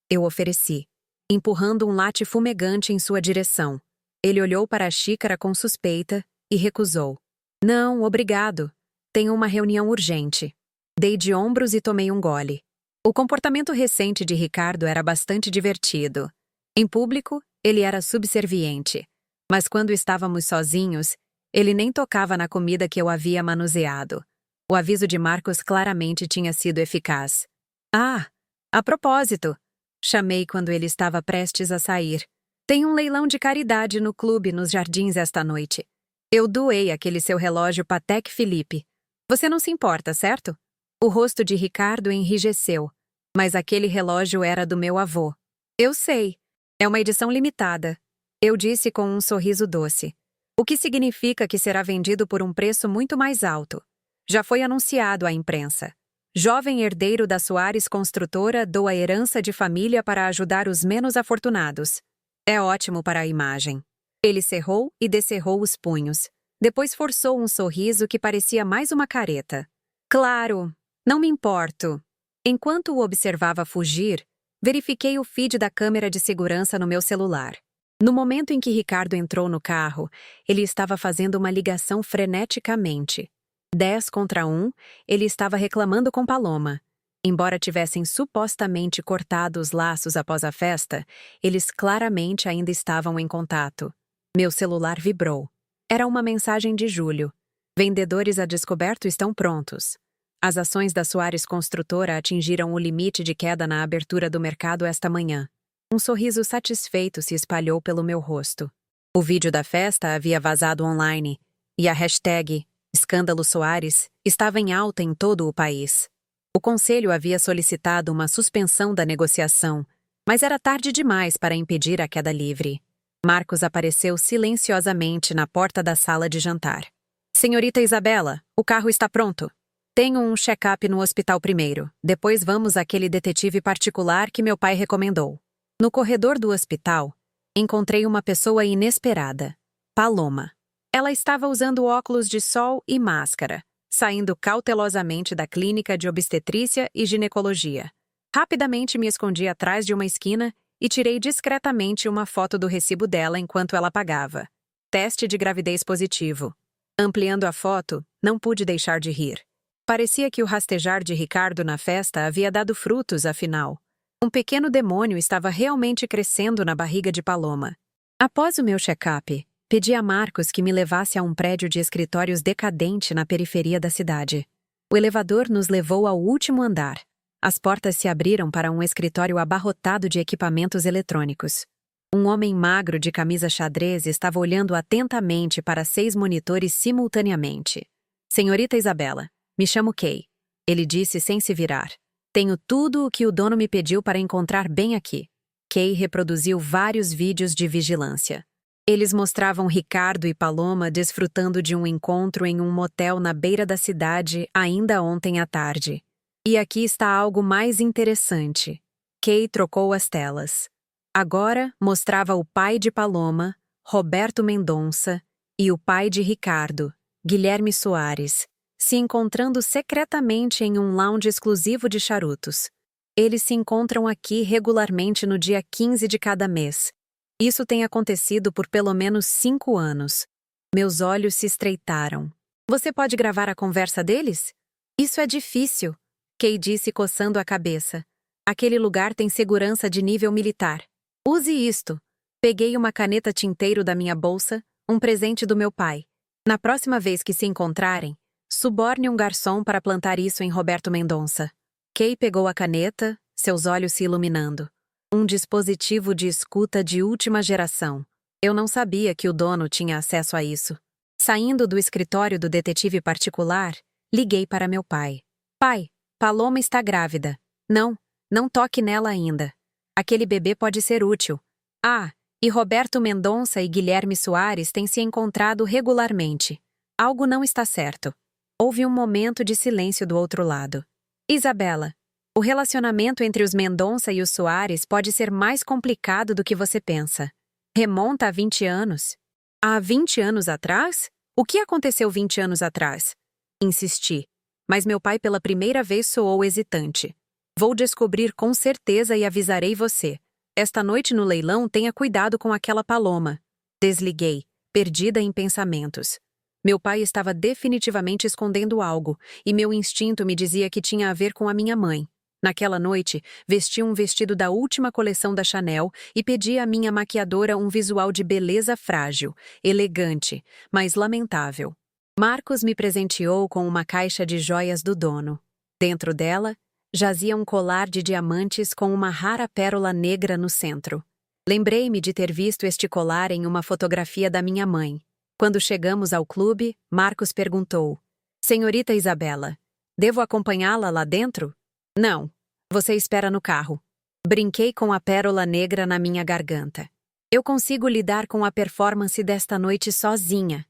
Eu ofereci, empurrando um latte fumegante em sua direção. Ele olhou para a xícara com suspeita e recusou. Não, obrigado. Tenho uma reunião urgente. Dei de ombros e tomei um gole. O comportamento recente de Ricardo era bastante divertido. Em público, ele era subserviente. Mas quando estávamos sozinhos, ele nem tocava na comida que eu havia manuseado. O aviso de Marcos claramente tinha sido eficaz. Ah, a propósito, chamei quando ele estava prestes a sair. Tem um leilão de caridade no clube nos jardins esta noite. Eu doei aquele seu relógio Patek Philippe. Você não se importa, certo? O rosto de Ricardo enrijeceu, mas aquele relógio era do meu avô. Eu sei. É uma edição limitada. Eu disse com um sorriso doce. O que significa que será vendido por um preço muito mais alto. Já foi anunciado à imprensa. Jovem herdeiro da Soares Construtora doa herança de família para ajudar os menos afortunados. É ótimo para a imagem. Ele cerrou e descerrou os punhos. Depois forçou um sorriso que parecia mais uma careta. Claro, não me importo. Enquanto o observava fugir, verifiquei o feed da câmera de segurança no meu celular. No momento em que Ricardo entrou no carro, ele estava fazendo uma ligação freneticamente. 10 contra 1, ele estava reclamando com Paloma. Embora tivessem supostamente cortado os laços após a festa, eles claramente ainda estavam em contato. Meu celular vibrou. Era uma mensagem de Júlio. Vendedores a descoberto estão prontos. As ações da Soares Construtora atingiram o limite de queda na abertura do mercado esta manhã. Um sorriso satisfeito se espalhou pelo meu rosto. O vídeo da festa havia vazado online, e a hashtag Escândalo Soares estava em alta em todo o país. O conselho havia solicitado uma suspensão da negociação, mas era tarde demais para impedir a queda livre. Marcos apareceu silenciosamente na porta da sala de jantar. Senhorita Isabela, o carro está pronto. Tenho um check-up no hospital primeiro, depois vamos àquele detetive particular que meu pai recomendou. No corredor do hospital, encontrei uma pessoa inesperada, Paloma. Ela estava usando óculos de sol e máscara, saindo cautelosamente da clínica de obstetrícia e ginecologia. Rapidamente me escondi atrás de uma esquina e tirei discretamente uma foto do recibo dela enquanto ela pagava. Teste de gravidez positivo. Ampliando a foto, não pude deixar de rir. Parecia que o rastejar de Ricardo na festa havia dado frutos, afinal. Um pequeno demônio estava realmente crescendo na barriga de Paloma. Após o meu check-up, pedi a Marcos que me levasse a um prédio de escritórios decadente na periferia da cidade. O elevador nos levou ao último andar. As portas se abriram para um escritório abarrotado de equipamentos eletrônicos. Um homem magro de camisa xadrez estava olhando atentamente para 6 monitores simultaneamente. Senhorita Isabela, me chamo Kay. Ele disse sem se virar. Tenho tudo o que o dono me pediu para encontrar bem aqui. Kay reproduziu vários vídeos de vigilância. Eles mostravam Ricardo e Paloma desfrutando de um encontro em um motel na beira da cidade ainda ontem à tarde. E aqui está algo mais interessante. Kay trocou as telas. Agora mostrava o pai de Paloma, Roberto Mendonça, e o pai de Ricardo, Guilherme Soares, se encontrando secretamente em um lounge exclusivo de charutos. Eles se encontram aqui regularmente no dia 15 de cada mês. Isso tem acontecido por pelo menos 5 anos. Meus olhos se estreitaram. Você pode gravar a conversa deles? Isso é difícil, Kay disse coçando a cabeça. Aquele lugar tem segurança de nível militar. Use isto. Peguei uma caneta tinteiro da minha bolsa, um presente do meu pai. Na próxima vez que se encontrarem, suborne um garçom para plantar isso em Roberto Mendonça. Kay pegou a caneta, seus olhos se iluminando. Um dispositivo de escuta de última geração. Eu não sabia que o dono tinha acesso a isso. Saindo do escritório do detetive particular, liguei para meu pai. Pai, Paloma está grávida. Não toque nela ainda. Aquele bebê pode ser útil. Ah, e Roberto Mendonça e Guilherme Soares têm se encontrado regularmente. Algo não está certo. Houve um momento de silêncio do outro lado. Isabela, o relacionamento entre os Mendonça e os Soares pode ser mais complicado do que você pensa. Remonta a 20 anos. Há 20 anos atrás? O que aconteceu 20 anos atrás? Insisti, mas meu pai pela primeira vez soou hesitante. Vou descobrir com certeza e avisarei você. Esta noite no leilão tenha cuidado com aquela Paloma. Desliguei, perdida em pensamentos. Meu pai estava definitivamente escondendo algo, e meu instinto me dizia que tinha a ver com a minha mãe. Naquela noite, vesti um vestido da última coleção da Chanel e pedi à minha maquiadora um visual de beleza frágil, elegante, mas lamentável. Marcos me presenteou com uma caixa de joias do dono. Dentro dela, jazia um colar de diamantes com uma rara pérola negra no centro. Lembrei-me de ter visto este colar em uma fotografia da minha mãe. Quando chegamos ao clube, Marcos perguntou: Senhorita Isabela, devo acompanhá-la lá dentro? Não. Você espera no carro. Brinquei com a pérola negra na minha garganta. Eu consigo lidar com a performance desta noite sozinha.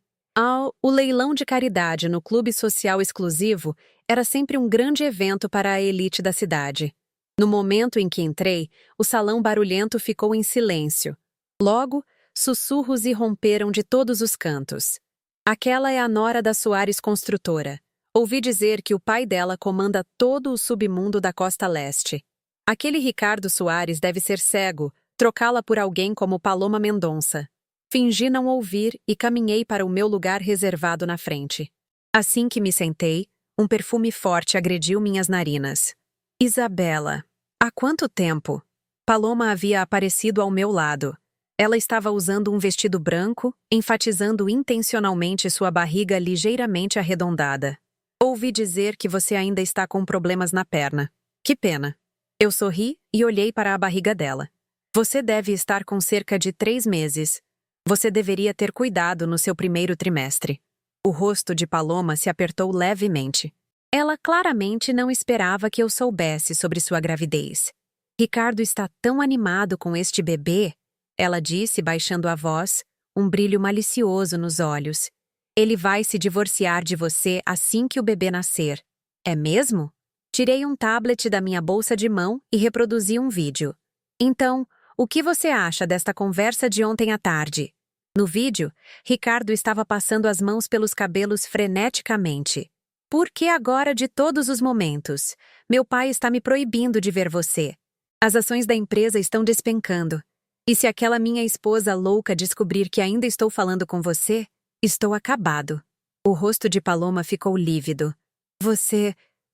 O leilão de caridade no clube social exclusivo era sempre um grande evento para a elite da cidade. No momento em que entrei, o salão barulhento ficou em silêncio. Logo, sussurros irromperam de todos os cantos. Aquela é a nora da Soares Construtora. Ouvi dizer que o pai dela comanda todo o submundo da costa leste. Aquele Ricardo Soares deve ser cego, trocá-la por alguém como Paloma Mendonça. Fingi não ouvir e caminhei para o meu lugar reservado na frente. Assim que me sentei, um perfume forte agrediu minhas narinas. Isabela. Há quanto tempo? Paloma havia aparecido ao meu lado. Ela estava usando um vestido branco, enfatizando intencionalmente sua barriga ligeiramente arredondada. Ouvi dizer que você ainda está com problemas na perna. Que pena. Eu sorri e olhei para a barriga dela. Você deve estar com cerca de 3 meses. Você deveria ter cuidado no seu primeiro trimestre. O rosto de Paloma se apertou levemente. Ela claramente não esperava que eu soubesse sobre sua gravidez. Ricardo está tão animado com este bebê, ela disse baixando a voz, um brilho malicioso nos olhos. Ele vai se divorciar de você assim que o bebê nascer. É mesmo? Tirei um tablet da minha bolsa de mão e reproduzi um vídeo. Então, o que você acha desta conversa de ontem à tarde? No vídeo, Ricardo estava passando as mãos pelos cabelos freneticamente. Por que agora de todos os momentos? Meu pai está me proibindo de ver você. As ações da empresa estão despencando. E se aquela minha esposa louca descobrir que ainda estou falando com você, estou acabado. O rosto de Paloma ficou lívido.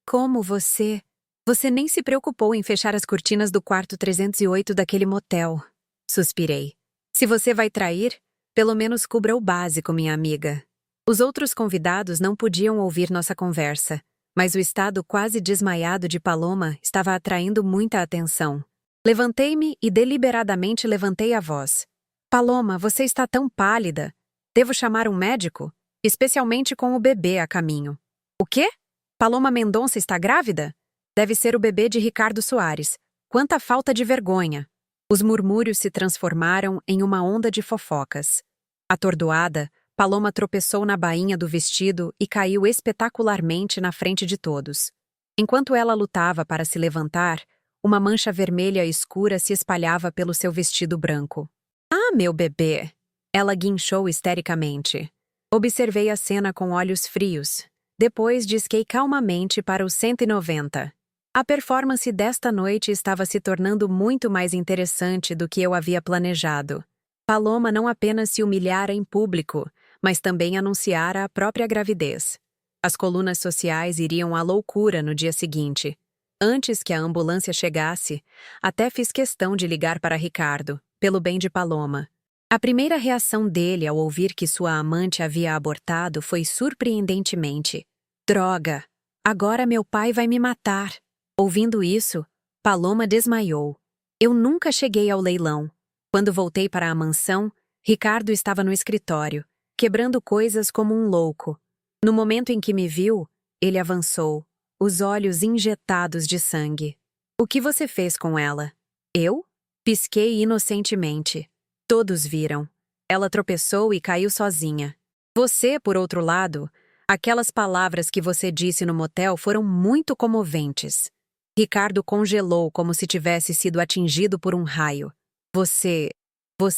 Como você... Você nem se preocupou em fechar as cortinas do quarto 308 daquele motel. Suspirei. Se você vai trair, pelo menos cubra o básico, minha amiga. Os outros convidados não podiam ouvir nossa conversa, mas o estado quase desmaiado de Paloma estava atraindo muita atenção. Levantei-me e deliberadamente levantei a voz. Paloma, você está tão pálida. Devo chamar um médico? Especialmente com o bebê a caminho. O quê? Paloma Mendonça está grávida? Deve ser o bebê de Ricardo Soares. Quanta falta de vergonha! Os murmúrios se transformaram em uma onda de fofocas. Atordoada, Paloma tropeçou na bainha do vestido e caiu espetacularmente na frente de todos. Enquanto ela lutava para se levantar, uma mancha vermelha escura se espalhava pelo seu vestido branco. Ah, meu bebê! Ela guinchou histericamente. Observei a cena com olhos frios. Depois disquei calmamente para o 190. A performance desta noite estava se tornando muito mais interessante do que eu havia planejado. Paloma não apenas se humilhara em público, mas também anunciara a própria gravidez. As colunas sociais iriam à loucura no dia seguinte. Antes que a ambulância chegasse, até fiz questão de ligar para Ricardo, pelo bem de Paloma. A primeira reação dele ao ouvir que sua amante havia abortado foi surpreendentemente: droga! Agora meu pai vai me matar! Ouvindo isso, Paloma desmaiou. Eu nunca cheguei ao leilão. Quando voltei para a mansão, Ricardo estava no escritório, quebrando coisas como um louco. No momento em que me viu, ele avançou, os olhos injetados de sangue. O que você fez com ela? Eu? Pisquei inocentemente. Todos viram. Ela tropeçou e caiu sozinha. Você, por outro lado, aquelas palavras que você disse no motel foram muito comoventes. Ricardo congelou como se tivesse sido atingido por um raio. Você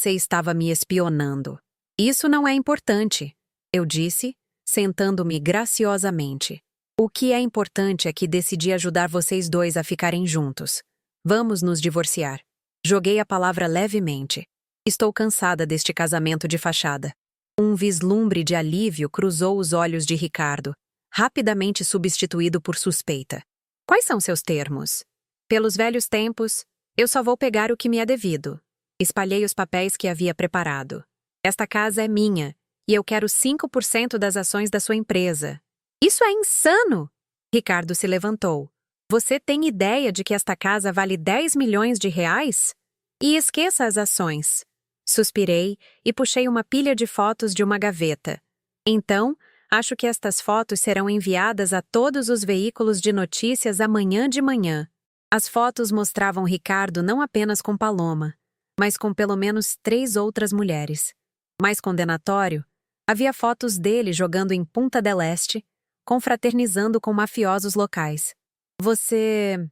estava me espionando. Isso não é importante, eu disse, sentando-me graciosamente. O que é importante é que decidi ajudar vocês dois a ficarem juntos. Vamos nos divorciar. Joguei a palavra levemente. Estou cansada deste casamento de fachada. Um vislumbre de alívio cruzou os olhos de Ricardo, rapidamente substituído por suspeita. Quais são seus termos? Pelos velhos tempos, eu só vou pegar o que me é devido. Espalhei os papéis que havia preparado. Esta casa é minha, e eu quero 5% das ações da sua empresa. Isso é insano! Ricardo se levantou. Você tem ideia de que esta casa vale 10 milhões de reais? E esqueça as ações. Suspirei e puxei uma pilha de fotos de uma gaveta. Então, acho que estas fotos serão enviadas a todos os veículos de notícias amanhã de manhã. As fotos mostravam Ricardo não apenas com Paloma, mas com pelo menos 3 outras mulheres. Mais condenatório, havia fotos dele jogando em Punta del Este, confraternizando com mafiosos locais. Você...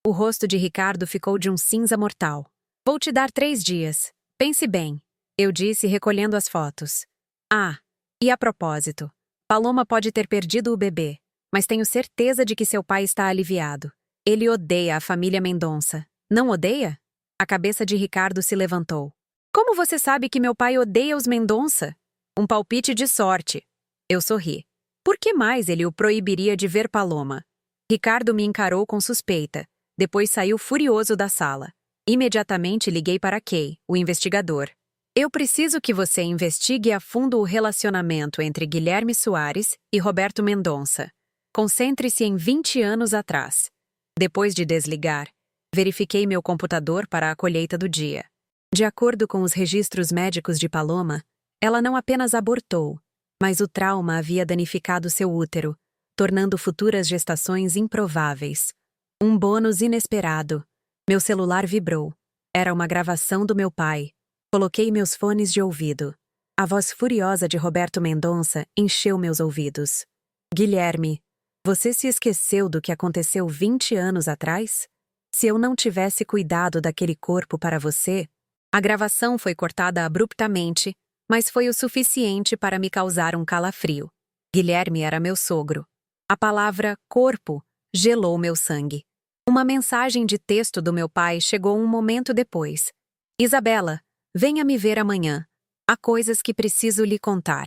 O rosto de Ricardo ficou de um cinza mortal. Vou te dar 3 dias. Pense bem, eu disse recolhendo as fotos. Ah, e a propósito, Paloma pode ter perdido o bebê, mas tenho certeza de que seu pai está aliviado. Ele odeia a família Mendonça. Não odeia? A cabeça de Ricardo se levantou. Como você sabe que meu pai odeia os Mendonça? Um palpite de sorte. Eu sorri. Por que mais ele o proibiria de ver Paloma? Ricardo me encarou com suspeita. Depois saiu furioso da sala. Imediatamente liguei para Kay, o investigador. Eu preciso que você investigue a fundo o relacionamento entre Guilherme Soares e Roberto Mendonça. Concentre-se em 20 anos atrás. Depois de desligar, verifiquei meu computador para a colheita do dia. De acordo com os registros médicos de Paloma, ela não apenas abortou, mas o trauma havia danificado seu útero, tornando futuras gestações improváveis. Um bônus inesperado. Meu celular vibrou. Era uma gravação do meu pai. Coloquei meus fones de ouvido. A voz furiosa de Roberto Mendonça encheu meus ouvidos. Guilherme, você se esqueceu do que aconteceu 20 anos atrás? Se eu não tivesse cuidado daquele corpo para você... A gravação foi cortada abruptamente, mas foi o suficiente para me causar um calafrio. Guilherme era meu sogro. A palavra corpo gelou meu sangue. Uma mensagem de texto do meu pai chegou um momento depois. Isabela, venha me ver amanhã. Há coisas que preciso lhe contar.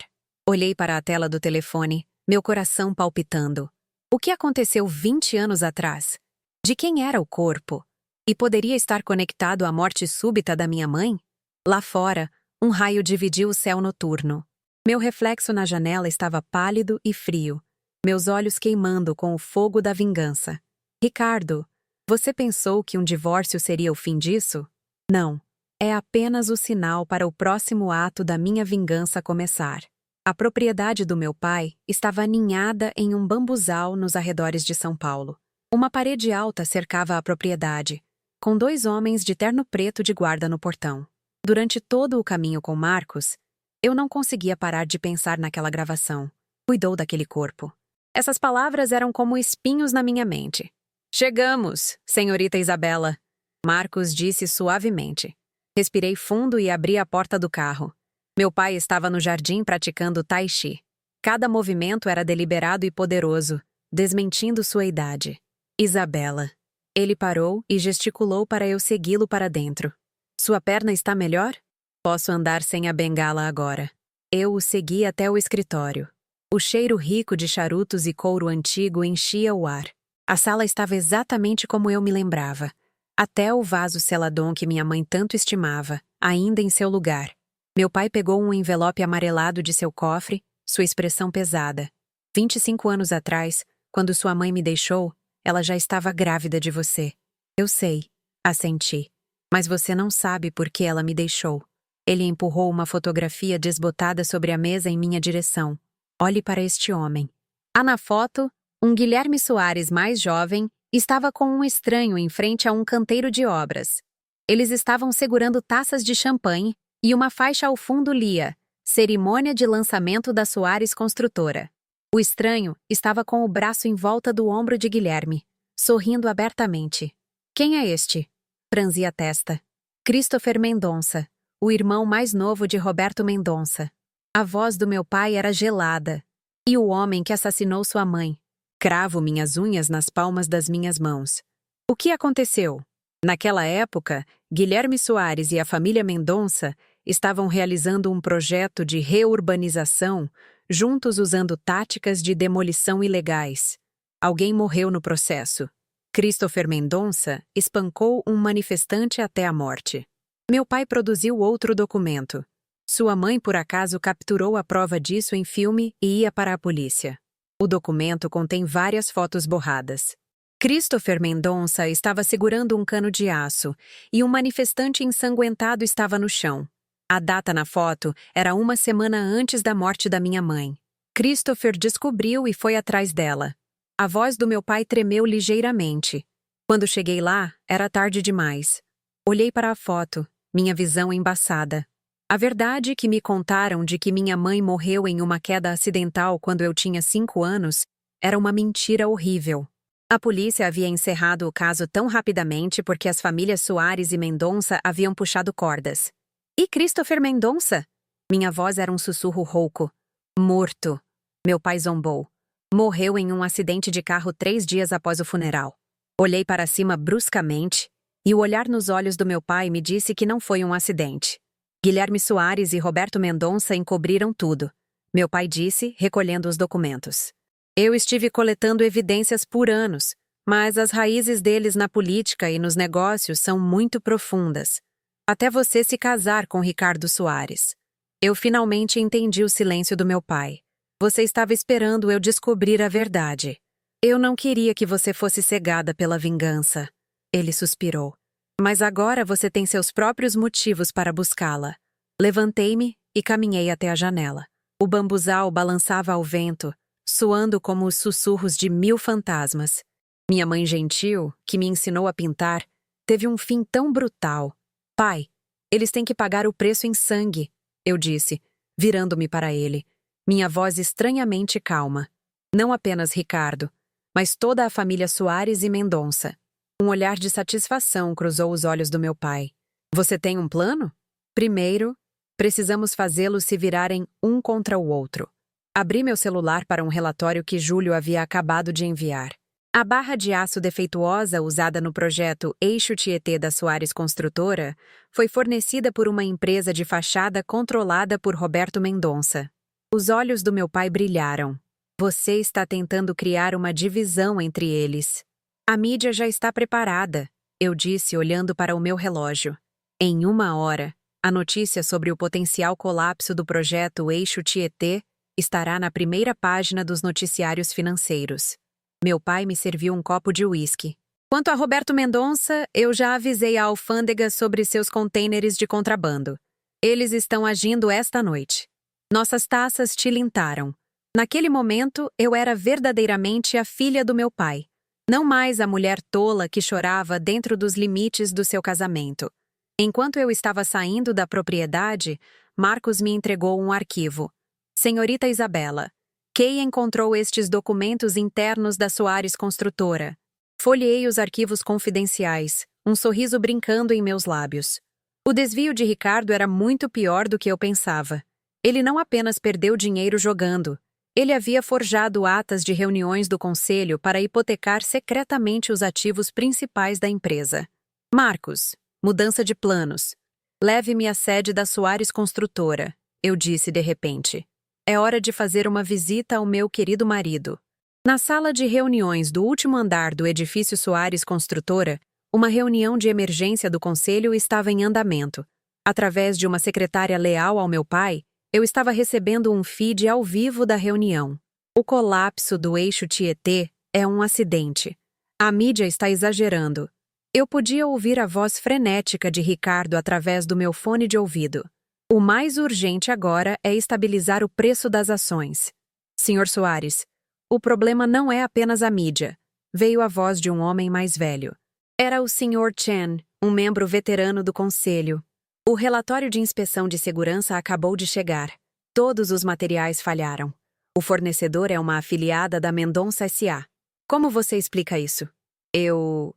Olhei para a tela do telefone, meu coração palpitando. O que aconteceu 20 anos atrás? De quem era o corpo? E poderia estar conectado à morte súbita da minha mãe? Lá fora, um raio dividiu o céu noturno. Meu reflexo na janela estava pálido e frio, meus olhos queimando com o fogo da vingança. Ricardo, você pensou que um divórcio seria o fim disso? Não. É apenas o sinal para o próximo ato da minha vingança começar. A propriedade do meu pai estava aninhada em um bambuzal nos arredores de São Paulo. Uma parede alta cercava a propriedade, com 2 homens de terno preto de guarda no portão. Durante todo o caminho com Marcos, eu não conseguia parar de pensar naquela gravação. Cuidou daquele corpo. Essas palavras eram como espinhos na minha mente. Chegamos, senhorita Isabela, Marcos disse suavemente. Respirei fundo e abri a porta do carro. Meu pai estava no jardim praticando tai chi. Cada movimento era deliberado e poderoso, desmentindo sua idade. Isabela. Ele parou e gesticulou para eu segui-lo para dentro. Sua perna está melhor? Posso andar sem a bengala agora. Eu o segui até o escritório. O cheiro rico de charutos e couro antigo enchia o ar. A sala estava exatamente como eu me lembrava. Até o vaso Celadon que minha mãe tanto estimava, ainda em seu lugar. Meu pai pegou um envelope amarelado de seu cofre, sua expressão pesada. 25 anos atrás, quando sua mãe me deixou, ela já estava grávida de você. Eu sei, assenti. Mas você não sabe por que ela me deixou. Ele empurrou uma fotografia desbotada sobre a mesa em minha direção. Olhe para este homem. Há na foto, um Guilherme Soares mais jovem estava com um estranho em frente a um canteiro de obras. Eles estavam segurando taças de champanhe e uma faixa ao fundo lia Cerimônia de lançamento da Soares Construtora. O estranho estava com o braço em volta do ombro de Guilherme, sorrindo abertamente. Quem é este? Franzi a testa. Christopher Mendonça, o irmão mais novo de Roberto Mendonça. A voz do meu pai era gelada. E o homem que assassinou sua mãe. Cravo minhas unhas nas palmas das minhas mãos. O que aconteceu? Naquela época, Guilherme Soares e a família Mendonça estavam realizando um projeto de reurbanização, juntos usando táticas de demolição ilegais. Alguém morreu no processo. Christopher Mendonça espancou um manifestante até a morte. Meu pai produziu outro documento. Sua mãe, por acaso, capturou a prova disso em filme e ia para a polícia. O documento contém várias fotos borradas. Christopher Mendonça estava segurando um cano de aço e um manifestante ensanguentado estava no chão. A data na foto era uma semana antes da morte da minha mãe. Christopher descobriu e foi atrás dela. A voz do meu pai tremeu ligeiramente. Quando cheguei lá, era tarde demais. Olhei para a foto, minha visão embaçada. A verdade que me contaram de que minha mãe morreu em uma queda acidental quando eu tinha 5 anos era uma mentira horrível. A polícia havia encerrado o caso tão rapidamente porque as famílias Soares e Mendonça haviam puxado cordas. E Christopher Mendonça? Minha voz era um sussurro rouco. Morto. Meu pai zombou. Morreu em um acidente de carro 3 dias após o funeral. Olhei para cima bruscamente, e o olhar nos olhos do meu pai me disse que não foi um acidente. Guilherme Soares e Roberto Mendonça encobriram tudo. Meu pai disse, recolhendo os documentos. Eu estive coletando evidências por anos, mas as raízes deles na política e nos negócios são muito profundas. Até você se casar com Ricardo Soares. Eu finalmente entendi o silêncio do meu pai. Você estava esperando eu descobrir a verdade. Eu não queria que você fosse cegada pela vingança. Ele suspirou. Mas agora você tem seus próprios motivos para buscá-la. Levantei-me e caminhei até a janela. O bambuzal balançava ao vento, soando como os sussurros de 1000 fantasmas. Minha mãe gentil, que me ensinou a pintar, teve um fim tão brutal. Pai, eles têm que pagar o preço em sangue, eu disse, virando-me para ele. Minha voz estranhamente calma. Não apenas Ricardo, mas toda a família Soares e Mendonça. Um olhar de satisfação cruzou os olhos do meu pai. Você tem um plano? Primeiro, precisamos fazê-los se virarem um contra o outro. Abri meu celular para um relatório que Júlio havia acabado de enviar. A barra de aço defeituosa usada no projeto Eixo Tietê da Soares Construtora foi fornecida por uma empresa de fachada controlada por Roberto Mendonça. Os olhos do meu pai brilharam. Você está tentando criar uma divisão entre eles. A mídia já está preparada, eu disse olhando para o meu relógio. Em 1 hora, a notícia sobre o potencial colapso do projeto Eixo Tietê estará na primeira página dos noticiários financeiros. Meu pai me serviu um copo de uísque. Quanto a Roberto Mendonça, eu já avisei a alfândega sobre seus contêineres de contrabando. Eles estão agindo esta noite. Nossas taças tilintaram. Naquele momento, eu era verdadeiramente a filha do meu pai. Não mais a mulher tola que chorava dentro dos limites do seu casamento. Enquanto eu estava saindo da propriedade, Marcos me entregou um arquivo. Senhorita Isabela, Kay encontrou estes documentos internos da Soares Construtora. Folheei os arquivos confidenciais, um sorriso brincando em meus lábios. O desvio de Ricardo era muito pior do que eu pensava. Ele não apenas perdeu dinheiro jogando. Ele havia forjado atas de reuniões do conselho para hipotecar secretamente os ativos principais da empresa. Marcos, mudança de planos. Leve-me à sede da Soares Construtora, eu disse de repente. É hora de fazer uma visita ao meu querido marido. Na sala de reuniões do último andar do edifício Soares Construtora, uma reunião de emergência do conselho estava em andamento. Através de uma secretária leal ao meu pai, eu estava recebendo um feed ao vivo da reunião. O colapso do Eixo Tietê é um acidente. A mídia está exagerando. Eu podia ouvir a voz frenética de Ricardo através do meu fone de ouvido. O mais urgente agora é estabilizar o preço das ações. Sr. Soares, o problema não é apenas a mídia. Veio a voz de um homem mais velho. Era o Sr. Chen, um membro veterano do conselho. O relatório de inspeção de segurança acabou de chegar. Todos os materiais falharam. O fornecedor é uma afiliada da Mendonça S.A. Como você explica isso? Eu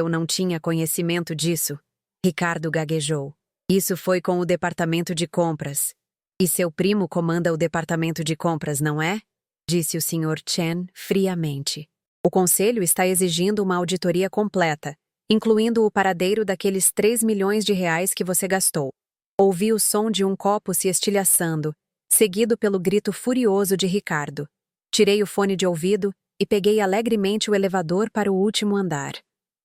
não tinha conhecimento disso. Ricardo gaguejou. Isso foi com o departamento de compras. E seu primo comanda o departamento de compras, não é? Disse o Sr. Chen friamente. O conselho está exigindo uma auditoria completa, incluindo o paradeiro daqueles 3 milhões de reais que você gastou. Ouvi o som de um copo se estilhaçando, seguido pelo grito furioso de Ricardo. Tirei o fone de ouvido e peguei alegremente o elevador para o último andar.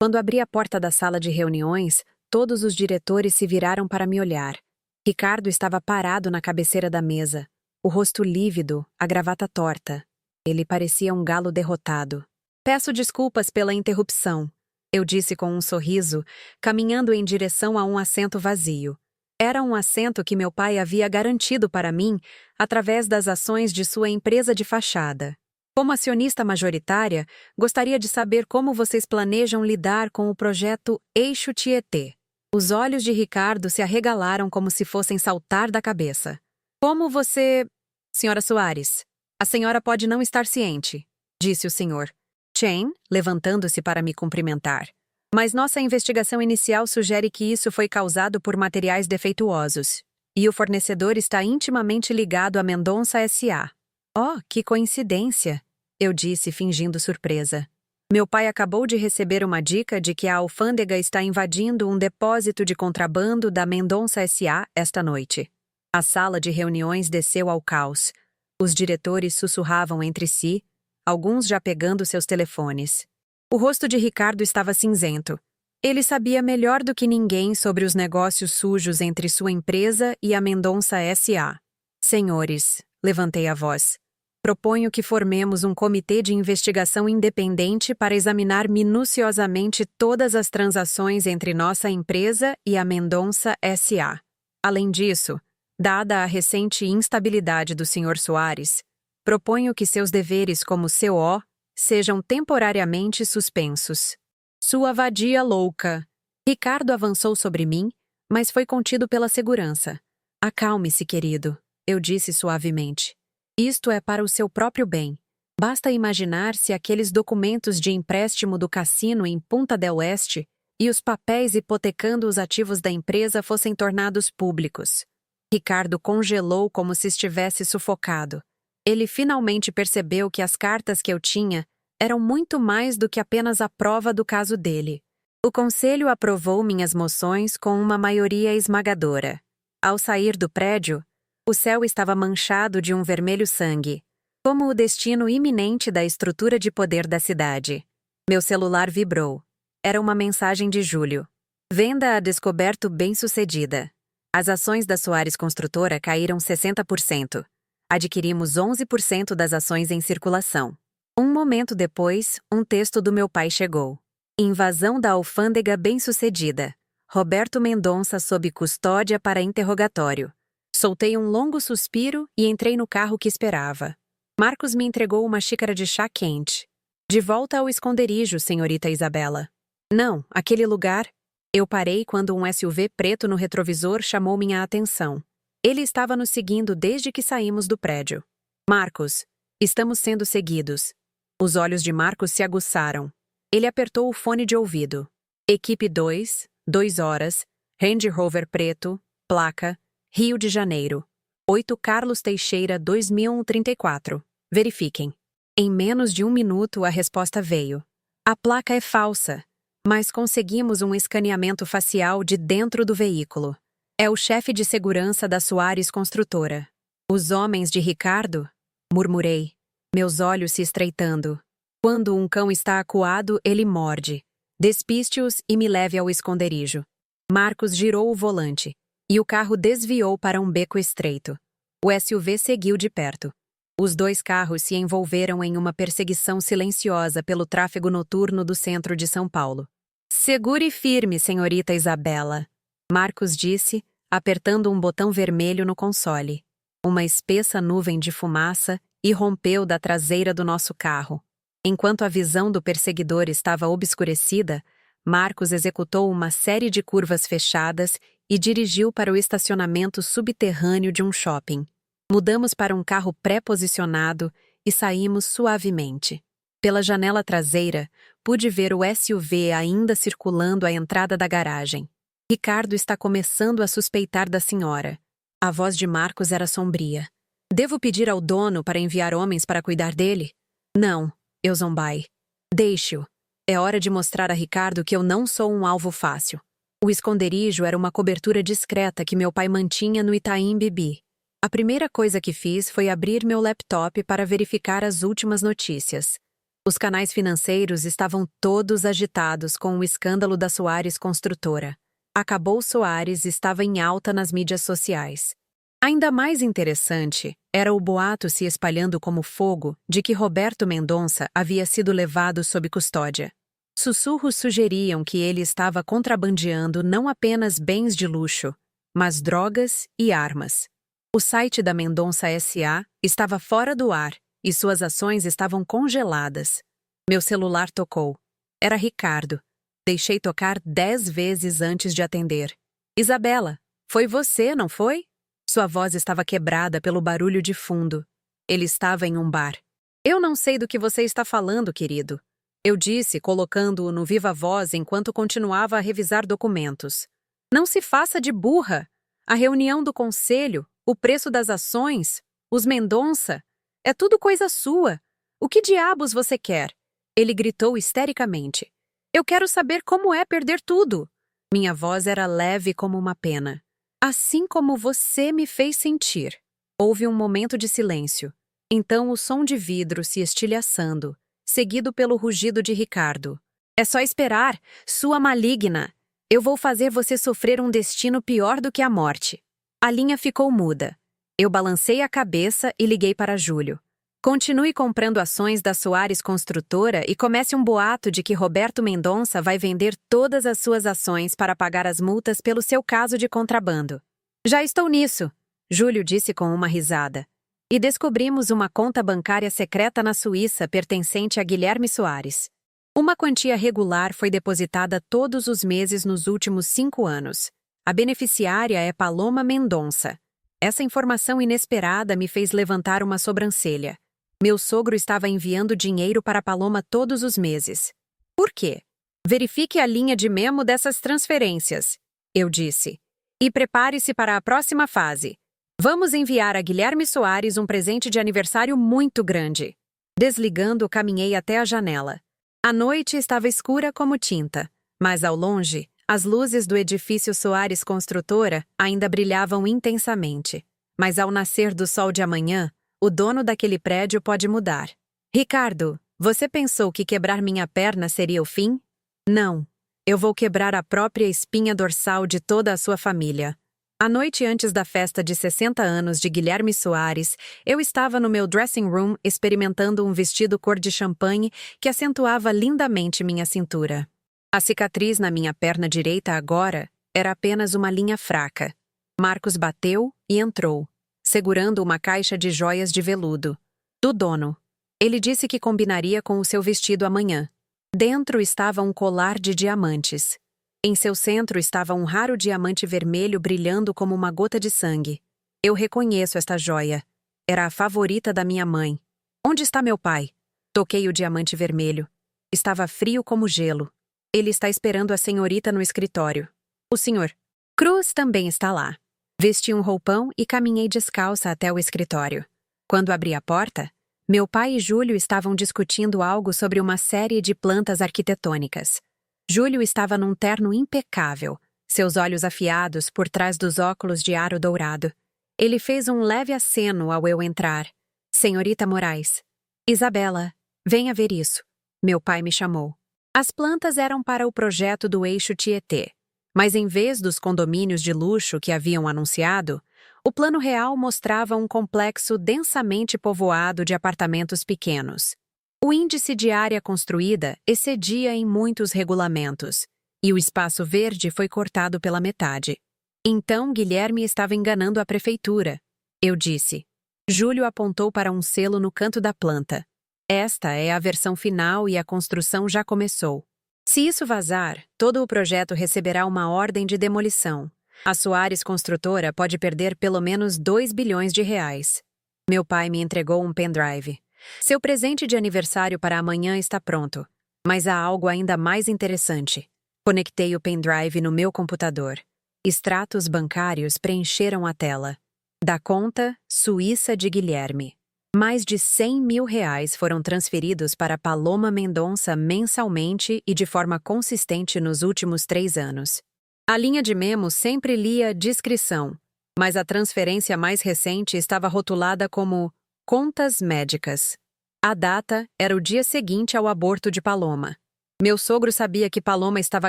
Quando abri a porta da sala de reuniões, todos os diretores se viraram para me olhar. Ricardo estava parado na cabeceira da mesa, o rosto lívido, a gravata torta. Ele parecia um galo derrotado. Peço desculpas pela interrupção, eu disse com um sorriso, caminhando em direção a um assento vazio. Era um assento que meu pai havia garantido para mim através das ações de sua empresa de fachada. Como acionista majoritária, gostaria de saber como vocês planejam lidar com o projeto Eixo Tietê. Os olhos de Ricardo se arregalaram como se fossem saltar da cabeça. Como você... Senhora Soares, a senhora pode não estar ciente, disse o senhor Chen, levantando-se para me cumprimentar. Mas nossa investigação inicial sugere que isso foi causado por materiais defeituosos. E o fornecedor está intimamente ligado à Mendonça S.A. Oh, que coincidência! Eu disse, fingindo surpresa. Meu pai acabou de receber uma dica de que a alfândega está invadindo um depósito de contrabando da Mendonça S.A. esta noite. A sala de reuniões desceu ao caos. Os diretores sussurravam entre si, alguns já pegando seus telefones. O rosto de Ricardo estava cinzento. Ele sabia melhor do que ninguém sobre os negócios sujos entre sua empresa e a Mendonça S.A. Senhores, levantei a voz. Proponho que formemos um comitê de investigação independente para examinar minuciosamente todas as transações entre nossa empresa e a Mendonça S.A. Além disso, dada a recente instabilidade do Sr. Soares, proponho que seus deveres como CO sejam temporariamente suspensos. Sua vadia louca. Ricardo avançou sobre mim, mas foi contido pela segurança. Acalme-se, querido, eu disse suavemente. Isto é para o seu próprio bem. Basta imaginar se aqueles documentos de empréstimo do cassino em Punta del Este e os papéis hipotecando os ativos da empresa fossem tornados públicos. Ricardo congelou como se estivesse sufocado. Ele finalmente percebeu que as cartas que eu tinha eram muito mais do que apenas a prova do caso dele. O conselho aprovou minhas moções com uma maioria esmagadora. Ao sair do prédio, o céu estava manchado de um vermelho sangue, como o destino iminente da estrutura de poder da cidade. Meu celular vibrou. Era uma mensagem de Júlio. Venda a descoberto bem-sucedida. As ações da Soares Construtora caíram 60%. Adquirimos 11% das ações em circulação. Um momento depois, um texto do meu pai chegou. Invasão da alfândega bem-sucedida. Roberto Mendonça sob custódia para interrogatório. Soltei um longo suspiro e entrei no carro que esperava. Marcos me entregou uma xícara de chá quente. De volta ao esconderijo, senhorita Isabela. Não, aquele lugar... Eu parei quando um SUV preto no retrovisor chamou minha atenção. Ele estava nos seguindo desde que saímos do prédio. Marcos, estamos sendo seguidos. Os olhos de Marcos se aguçaram. Ele apertou o fone de ouvido. Equipe 2, 2 horas, Range Rover preto, placa, Rio de Janeiro. 8 Carlos Teixeira 2034. Verifiquem. Em menos de 1 minuto a resposta veio. A placa é falsa, mas conseguimos um escaneamento facial de dentro do veículo. É o chefe de segurança da Soares Construtora. Os homens de Ricardo? Murmurei, meus olhos se estreitando. Quando um cão está acuado, ele morde. Despiste-os e me leve ao esconderijo. Marcos girou o volante, e o carro desviou para um beco estreito. O SUV seguiu de perto. Os 2 carros se envolveram em uma perseguição silenciosa pelo tráfego noturno do centro de São Paulo. Segure firme, senhorita Isabela, Marcos disse, apertando um botão vermelho no console. Uma espessa nuvem de fumaça irrompeu da traseira do nosso carro. Enquanto a visão do perseguidor estava obscurecida, Marcos executou uma série de curvas fechadas e dirigiu para o estacionamento subterrâneo de um shopping. Mudamos para um carro pré-posicionado e saímos suavemente. Pela janela traseira, pude ver o SUV ainda circulando à entrada da garagem. Ricardo está começando a suspeitar da senhora. A voz de Marcos era sombria. Devo pedir ao dono para enviar homens para cuidar dele? Não, eu zombai. Deixe-o. É hora de mostrar a Ricardo que eu não sou um alvo fácil. O esconderijo era uma cobertura discreta que meu pai mantinha no Itaim Bibi. A primeira coisa que fiz foi abrir meu laptop para verificar as últimas notícias. Os canais financeiros estavam todos agitados com o escândalo da Soares Construtora. Acabou Soares estava em alta nas mídias sociais. Ainda mais interessante era o boato se espalhando como fogo de que Roberto Mendonça havia sido levado sob custódia. Sussurros sugeriam que ele estava contrabandeando não apenas bens de luxo, mas drogas e armas. O site da Mendonça S.A. estava fora do ar e suas ações estavam congeladas. Meu celular tocou. Era Ricardo. Deixei tocar 10 vezes antes de atender. Isabela, foi você, não foi? Sua voz estava quebrada pelo barulho de fundo. Ele estava em um bar. Eu não sei do que você está falando, querido. Eu disse, colocando-o no viva voz enquanto continuava a revisar documentos. Não se faça de burra. A reunião do conselho, o preço das ações, os Mendonça. É tudo coisa sua. O que diabos você quer? Ele gritou histericamente. Eu quero saber como é perder tudo. Minha voz era leve como uma pena. Assim como você me fez sentir. Houve um momento de silêncio. Então o som de vidro se estilhaçando, seguido pelo rugido de Ricardo. É só esperar, sua maligna. Eu vou fazer você sofrer um destino pior do que a morte. A linha ficou muda. Eu balancei a cabeça e liguei para Júlio. Continue comprando ações da Soares Construtora e comece um boato de que Roberto Mendonça vai vender todas as suas ações para pagar as multas pelo seu caso de contrabando. Já estou nisso, Júlio disse com uma risada. E descobrimos uma conta bancária secreta na Suíça pertencente a Guilherme Soares. Uma quantia regular foi depositada todos os meses nos últimos 5 anos. A beneficiária é Paloma Mendonça. Essa informação inesperada me fez levantar uma sobrancelha. Meu sogro estava enviando dinheiro para Paloma todos os meses. Por quê? Verifique a linha de memo dessas transferências, eu disse. E prepare-se para a próxima fase. Vamos enviar a Guilherme Soares um presente de aniversário muito grande. Desligando, caminhei até a janela. A noite estava escura como tinta, mas ao longe, as luzes do edifício Soares Construtora ainda brilhavam intensamente. Mas ao nascer do sol de amanhã, o dono daquele prédio pode mudar. Ricardo, você pensou que quebrar minha perna seria o fim? Não. Eu vou quebrar a própria espinha dorsal de toda a sua família. A noite antes da festa de 60 anos de Guilherme Soares, eu estava no meu dressing room experimentando um vestido cor de champanhe que acentuava lindamente minha cintura. A cicatriz na minha perna direita agora era apenas uma linha fraca. Marcos bateu e entrou, segurando uma caixa de joias de veludo. Do dono. Ele disse que combinaria com o seu vestido amanhã. Dentro estava um colar de diamantes. Em seu centro estava um raro diamante vermelho brilhando como uma gota de sangue. Eu reconheço esta joia. Era a favorita da minha mãe. Onde está meu pai? Toquei o diamante vermelho. Estava frio como gelo. Ele está esperando a senhorita no escritório. O senhor Cruz também está lá. Vesti um roupão e caminhei descalça até o escritório. Quando abri a porta, meu pai e Júlio estavam discutindo algo sobre uma série de plantas arquitetônicas. Júlio estava num terno impecável, seus olhos afiados por trás dos óculos de aro dourado. Ele fez um leve aceno ao eu entrar. Senhorita Moraes. Isabela, venha ver isso. Meu pai me chamou. As plantas eram para o projeto do eixo Tietê. Mas em vez dos condomínios de luxo que haviam anunciado, o plano real mostrava um complexo densamente povoado de apartamentos pequenos. O índice de área construída excedia em muitos regulamentos, e o espaço verde foi cortado pela metade. Então Guilherme estava enganando a prefeitura, eu disse. Júlio apontou para um selo no canto da planta. Esta é a versão final e a construção já começou. Se isso vazar, todo o projeto receberá uma ordem de demolição. A Soares Construtora pode perder pelo menos 2 bilhões de reais. Meu pai me entregou um pendrive. Seu presente de aniversário para amanhã está pronto. Mas há algo ainda mais interessante. Conectei o pendrive no meu computador. Extratos bancários preencheram a tela. Da conta Suíça de Guilherme. Mais de 100 mil reais foram transferidos para Paloma Mendonça mensalmente e de forma consistente nos últimos 3 anos. A linha de memo sempre lia discrição, mas a transferência mais recente estava rotulada como contas médicas. A data era o dia seguinte ao aborto de Paloma. Meu sogro sabia que Paloma estava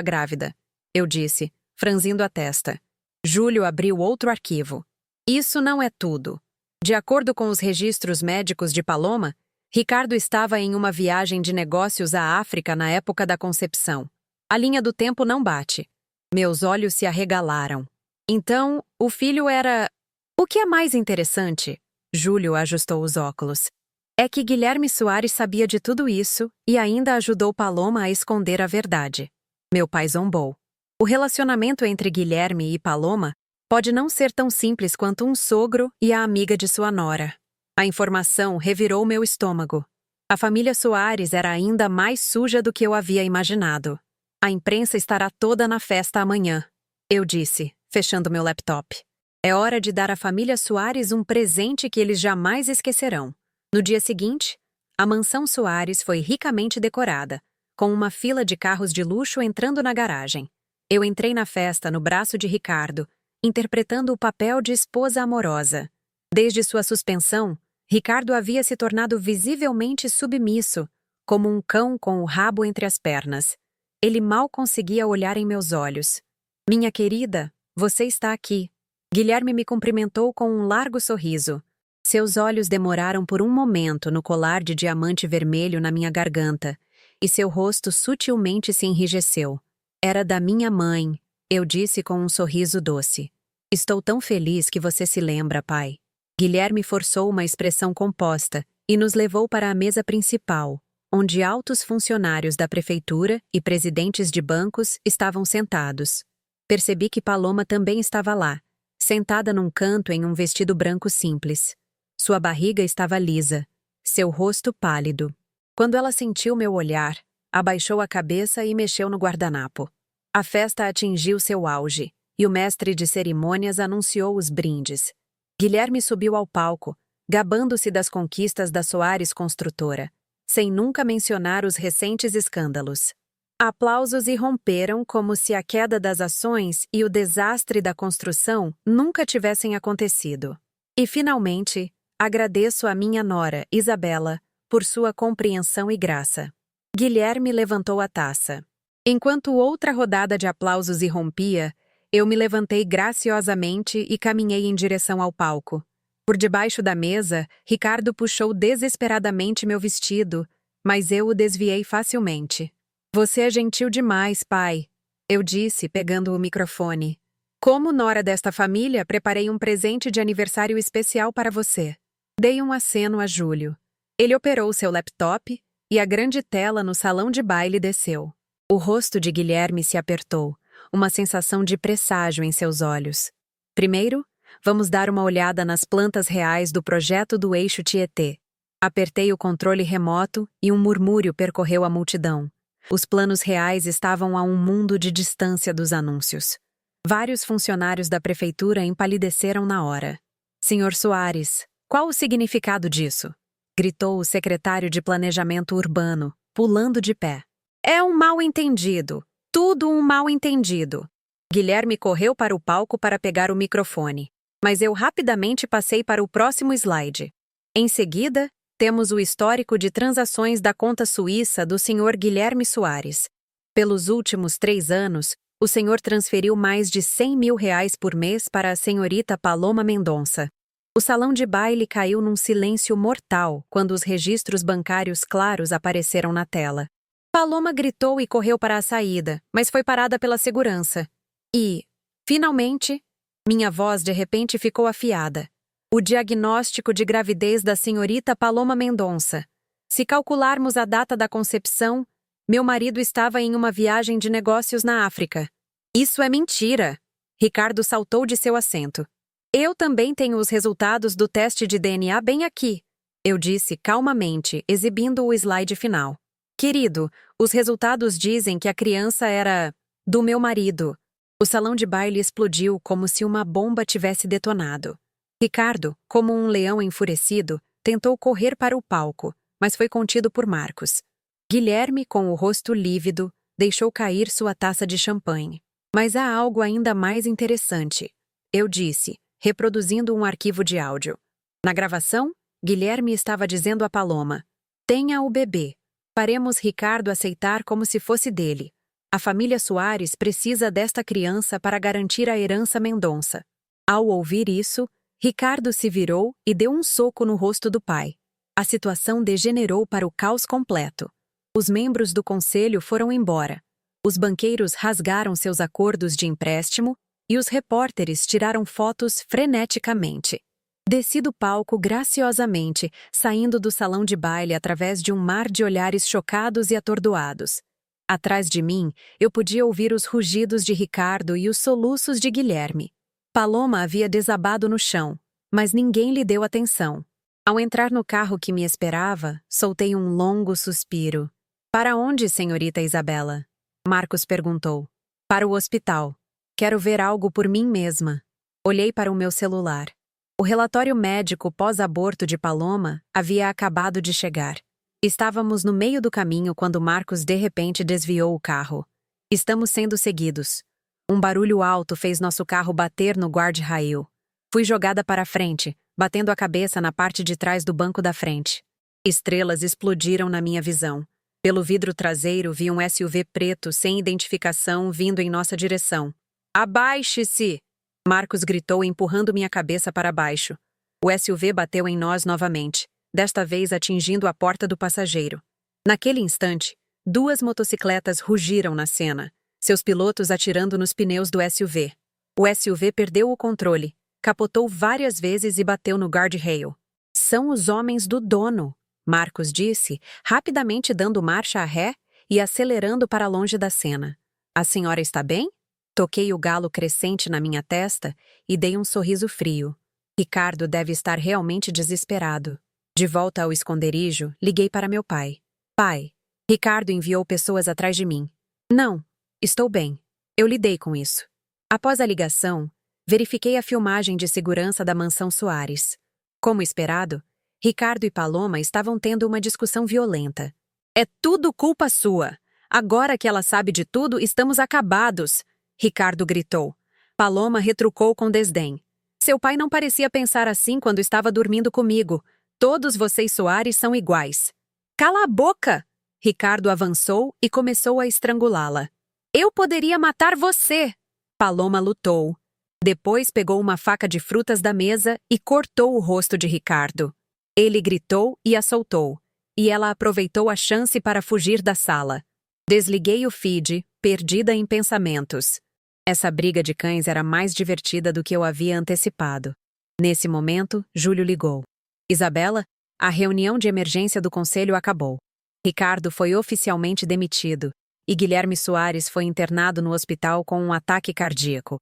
grávida, eu disse, franzindo a testa. Júlio abriu outro arquivo. Isso não é tudo. De acordo com os registros médicos de Paloma, Ricardo estava em uma viagem de negócios à África na época da concepção. A linha do tempo não bate. Meus olhos se arregalaram. Então, o filho era... O que é mais interessante, Júlio ajustou os óculos, é que Guilherme Soares sabia de tudo isso e ainda ajudou Paloma a esconder a verdade. Meu pai zombou. O relacionamento entre Guilherme e Paloma pode não ser tão simples quanto um sogro e a amiga de sua nora. A informação revirou meu estômago. A família Soares era ainda mais suja do que eu havia imaginado. A imprensa estará toda na festa amanhã, eu disse, fechando meu laptop. É hora de dar à família Soares um presente que eles jamais esquecerão. No dia seguinte, a mansão Soares foi ricamente decorada, com uma fila de carros de luxo entrando na garagem. Eu entrei na festa no braço de Ricardo, interpretando o papel de esposa amorosa. Desde sua suspensão, Ricardo havia se tornado visivelmente submisso, como um cão com o rabo entre as pernas. Ele mal conseguia olhar em meus olhos. Minha querida, você está aqui. Guilherme me cumprimentou com um largo sorriso. Seus olhos demoraram por um momento no colar de diamante vermelho na minha garganta, e seu rosto sutilmente se enrijeceu. Era da minha mãe, eu disse com um sorriso doce. Estou tão feliz que você se lembra, pai. Guilherme forçou uma expressão composta e nos levou para a mesa principal, onde altos funcionários da prefeitura e presidentes de bancos estavam sentados. Percebi que Paloma também estava lá, sentada num canto em um vestido branco simples. Sua barriga estava lisa, seu rosto pálido. Quando ela sentiu meu olhar, abaixou a cabeça e mexeu no guardanapo. A festa atingiu seu auge, e o mestre de cerimônias anunciou os brindes. Guilherme subiu ao palco, gabando-se das conquistas da Soares Construtora, sem nunca mencionar os recentes escândalos. Aplausos irromperam como se a queda das ações e o desastre da construção nunca tivessem acontecido. E, finalmente, agradeço a minha nora, Isabela, por sua compreensão e graça. Guilherme levantou a taça. Enquanto outra rodada de aplausos irrompia, eu me levantei graciosamente e caminhei em direção ao palco. Por debaixo da mesa, Ricardo puxou desesperadamente meu vestido, mas eu o desviei facilmente. Você é gentil demais, pai, eu disse, pegando o microfone. Como nora desta família, preparei um presente de aniversário especial para você. Dei um aceno a Júlio. Ele operou seu laptop e a grande tela no salão de baile desceu. O rosto de Guilherme se apertou, uma sensação de presságio em seus olhos. Primeiro, vamos dar uma olhada nas plantas reais do projeto do eixo Tietê. Apertei o controle remoto e um murmúrio percorreu a multidão. Os planos reais estavam a um mundo de distância dos anúncios. Vários funcionários da prefeitura empalideceram na hora. Senhor Soares, qual o significado disso? Gritou o secretário de Planejamento Urbano, pulando de pé. É um mal-entendido. Tudo um mal-entendido. Guilherme correu para o palco para pegar o microfone, mas eu rapidamente passei para o próximo slide. Em seguida, temos o histórico de transações da conta suíça do Sr. Guilherme Soares. Pelos últimos 3 anos, o senhor transferiu mais de R$100 mil por mês para a senhorita Paloma Mendonça. O salão de baile caiu num silêncio mortal quando os registros bancários claros apareceram na tela. Paloma gritou e correu para a saída, mas foi parada pela segurança. E, finalmente, minha voz de repente ficou afiada. O diagnóstico de gravidez da senhorita Paloma Mendonça. Se calcularmos a data da concepção, meu marido estava em uma viagem de negócios na África. Isso é mentira! Ricardo saltou de seu assento. Eu também tenho os resultados do teste de DNA bem aqui, eu disse calmamente, exibindo o slide final. Querido, os resultados dizem que a criança era do meu marido. O salão de baile explodiu como se uma bomba tivesse detonado. Ricardo, como um leão enfurecido, tentou correr para o palco, mas foi contido por Marcos. Guilherme, com o rosto lívido, deixou cair sua taça de champanhe. Mas há algo ainda mais interessante, eu disse, reproduzindo um arquivo de áudio. Na gravação, Guilherme estava dizendo a Paloma: tenha o bebê. Faremos Ricardo aceitar como se fosse dele. A família Soares precisa desta criança para garantir a herança Mendonça. Ao ouvir isso, Ricardo se virou e deu um soco no rosto do pai. A situação degenerou para o caos completo. Os membros do conselho foram embora. Os banqueiros rasgaram seus acordos de empréstimo e os repórteres tiraram fotos freneticamente. Desci do palco graciosamente, saindo do salão de baile através de um mar de olhares chocados e atordoados. Atrás de mim, eu podia ouvir os rugidos de Ricardo e os soluços de Guilherme. Paloma havia desabado no chão, mas ninguém lhe deu atenção. Ao entrar no carro que me esperava, soltei um longo suspiro. Para onde, senhorita Isabela? Marcos perguntou. Para o hospital. Quero ver algo por mim mesma. Olhei para o meu celular. O relatório médico pós-aborto de Paloma havia acabado de chegar. Estávamos no meio do caminho quando Marcos de repente desviou o carro. Estamos sendo seguidos. Um barulho alto fez nosso carro bater no guarda-rail. Fui jogada para a frente, batendo a cabeça na parte de trás do banco da frente. Estrelas explodiram na minha visão. Pelo vidro traseiro vi um SUV preto sem identificação vindo em nossa direção. Abaixe-se! Marcos gritou empurrando minha cabeça para baixo. O SUV bateu em nós novamente, desta vez atingindo a porta do passageiro. Naquele instante, 2 motocicletas rugiram na cena, seus pilotos atirando nos pneus do SUV. O SUV perdeu o controle, capotou várias vezes e bateu no guardrail. São os homens do dono, Marcos disse, rapidamente dando marcha a ré e acelerando para longe da cena. A senhora está bem? Toquei o galo crescente na minha testa e dei um sorriso frio. Ricardo deve estar realmente desesperado. De volta ao esconderijo, liguei para meu pai. Pai, Ricardo enviou pessoas atrás de mim. Não, estou bem. Eu lidei com isso. Após a ligação, verifiquei a filmagem de segurança da mansão Soares. Como esperado, Ricardo e Paloma estavam tendo uma discussão violenta. É tudo culpa sua. Agora que ela sabe de tudo, estamos acabados. Ricardo gritou. Paloma retrucou com desdém. Seu pai não parecia pensar assim quando estava dormindo comigo. Todos vocês Soares são iguais. Cala a boca! Ricardo avançou e começou a estrangulá-la. Eu poderia matar você! Paloma lutou. Depois pegou uma faca de frutas da mesa e cortou o rosto de Ricardo. Ele gritou e a soltou, e ela aproveitou a chance para fugir da sala. Desliguei o feed, perdida em pensamentos. Essa briga de cães era mais divertida do que eu havia antecipado. Nesse momento, Júlio ligou. Isabela, a reunião de emergência do conselho acabou. Ricardo foi oficialmente demitido, e Guilherme Soares foi internado no hospital com um ataque cardíaco.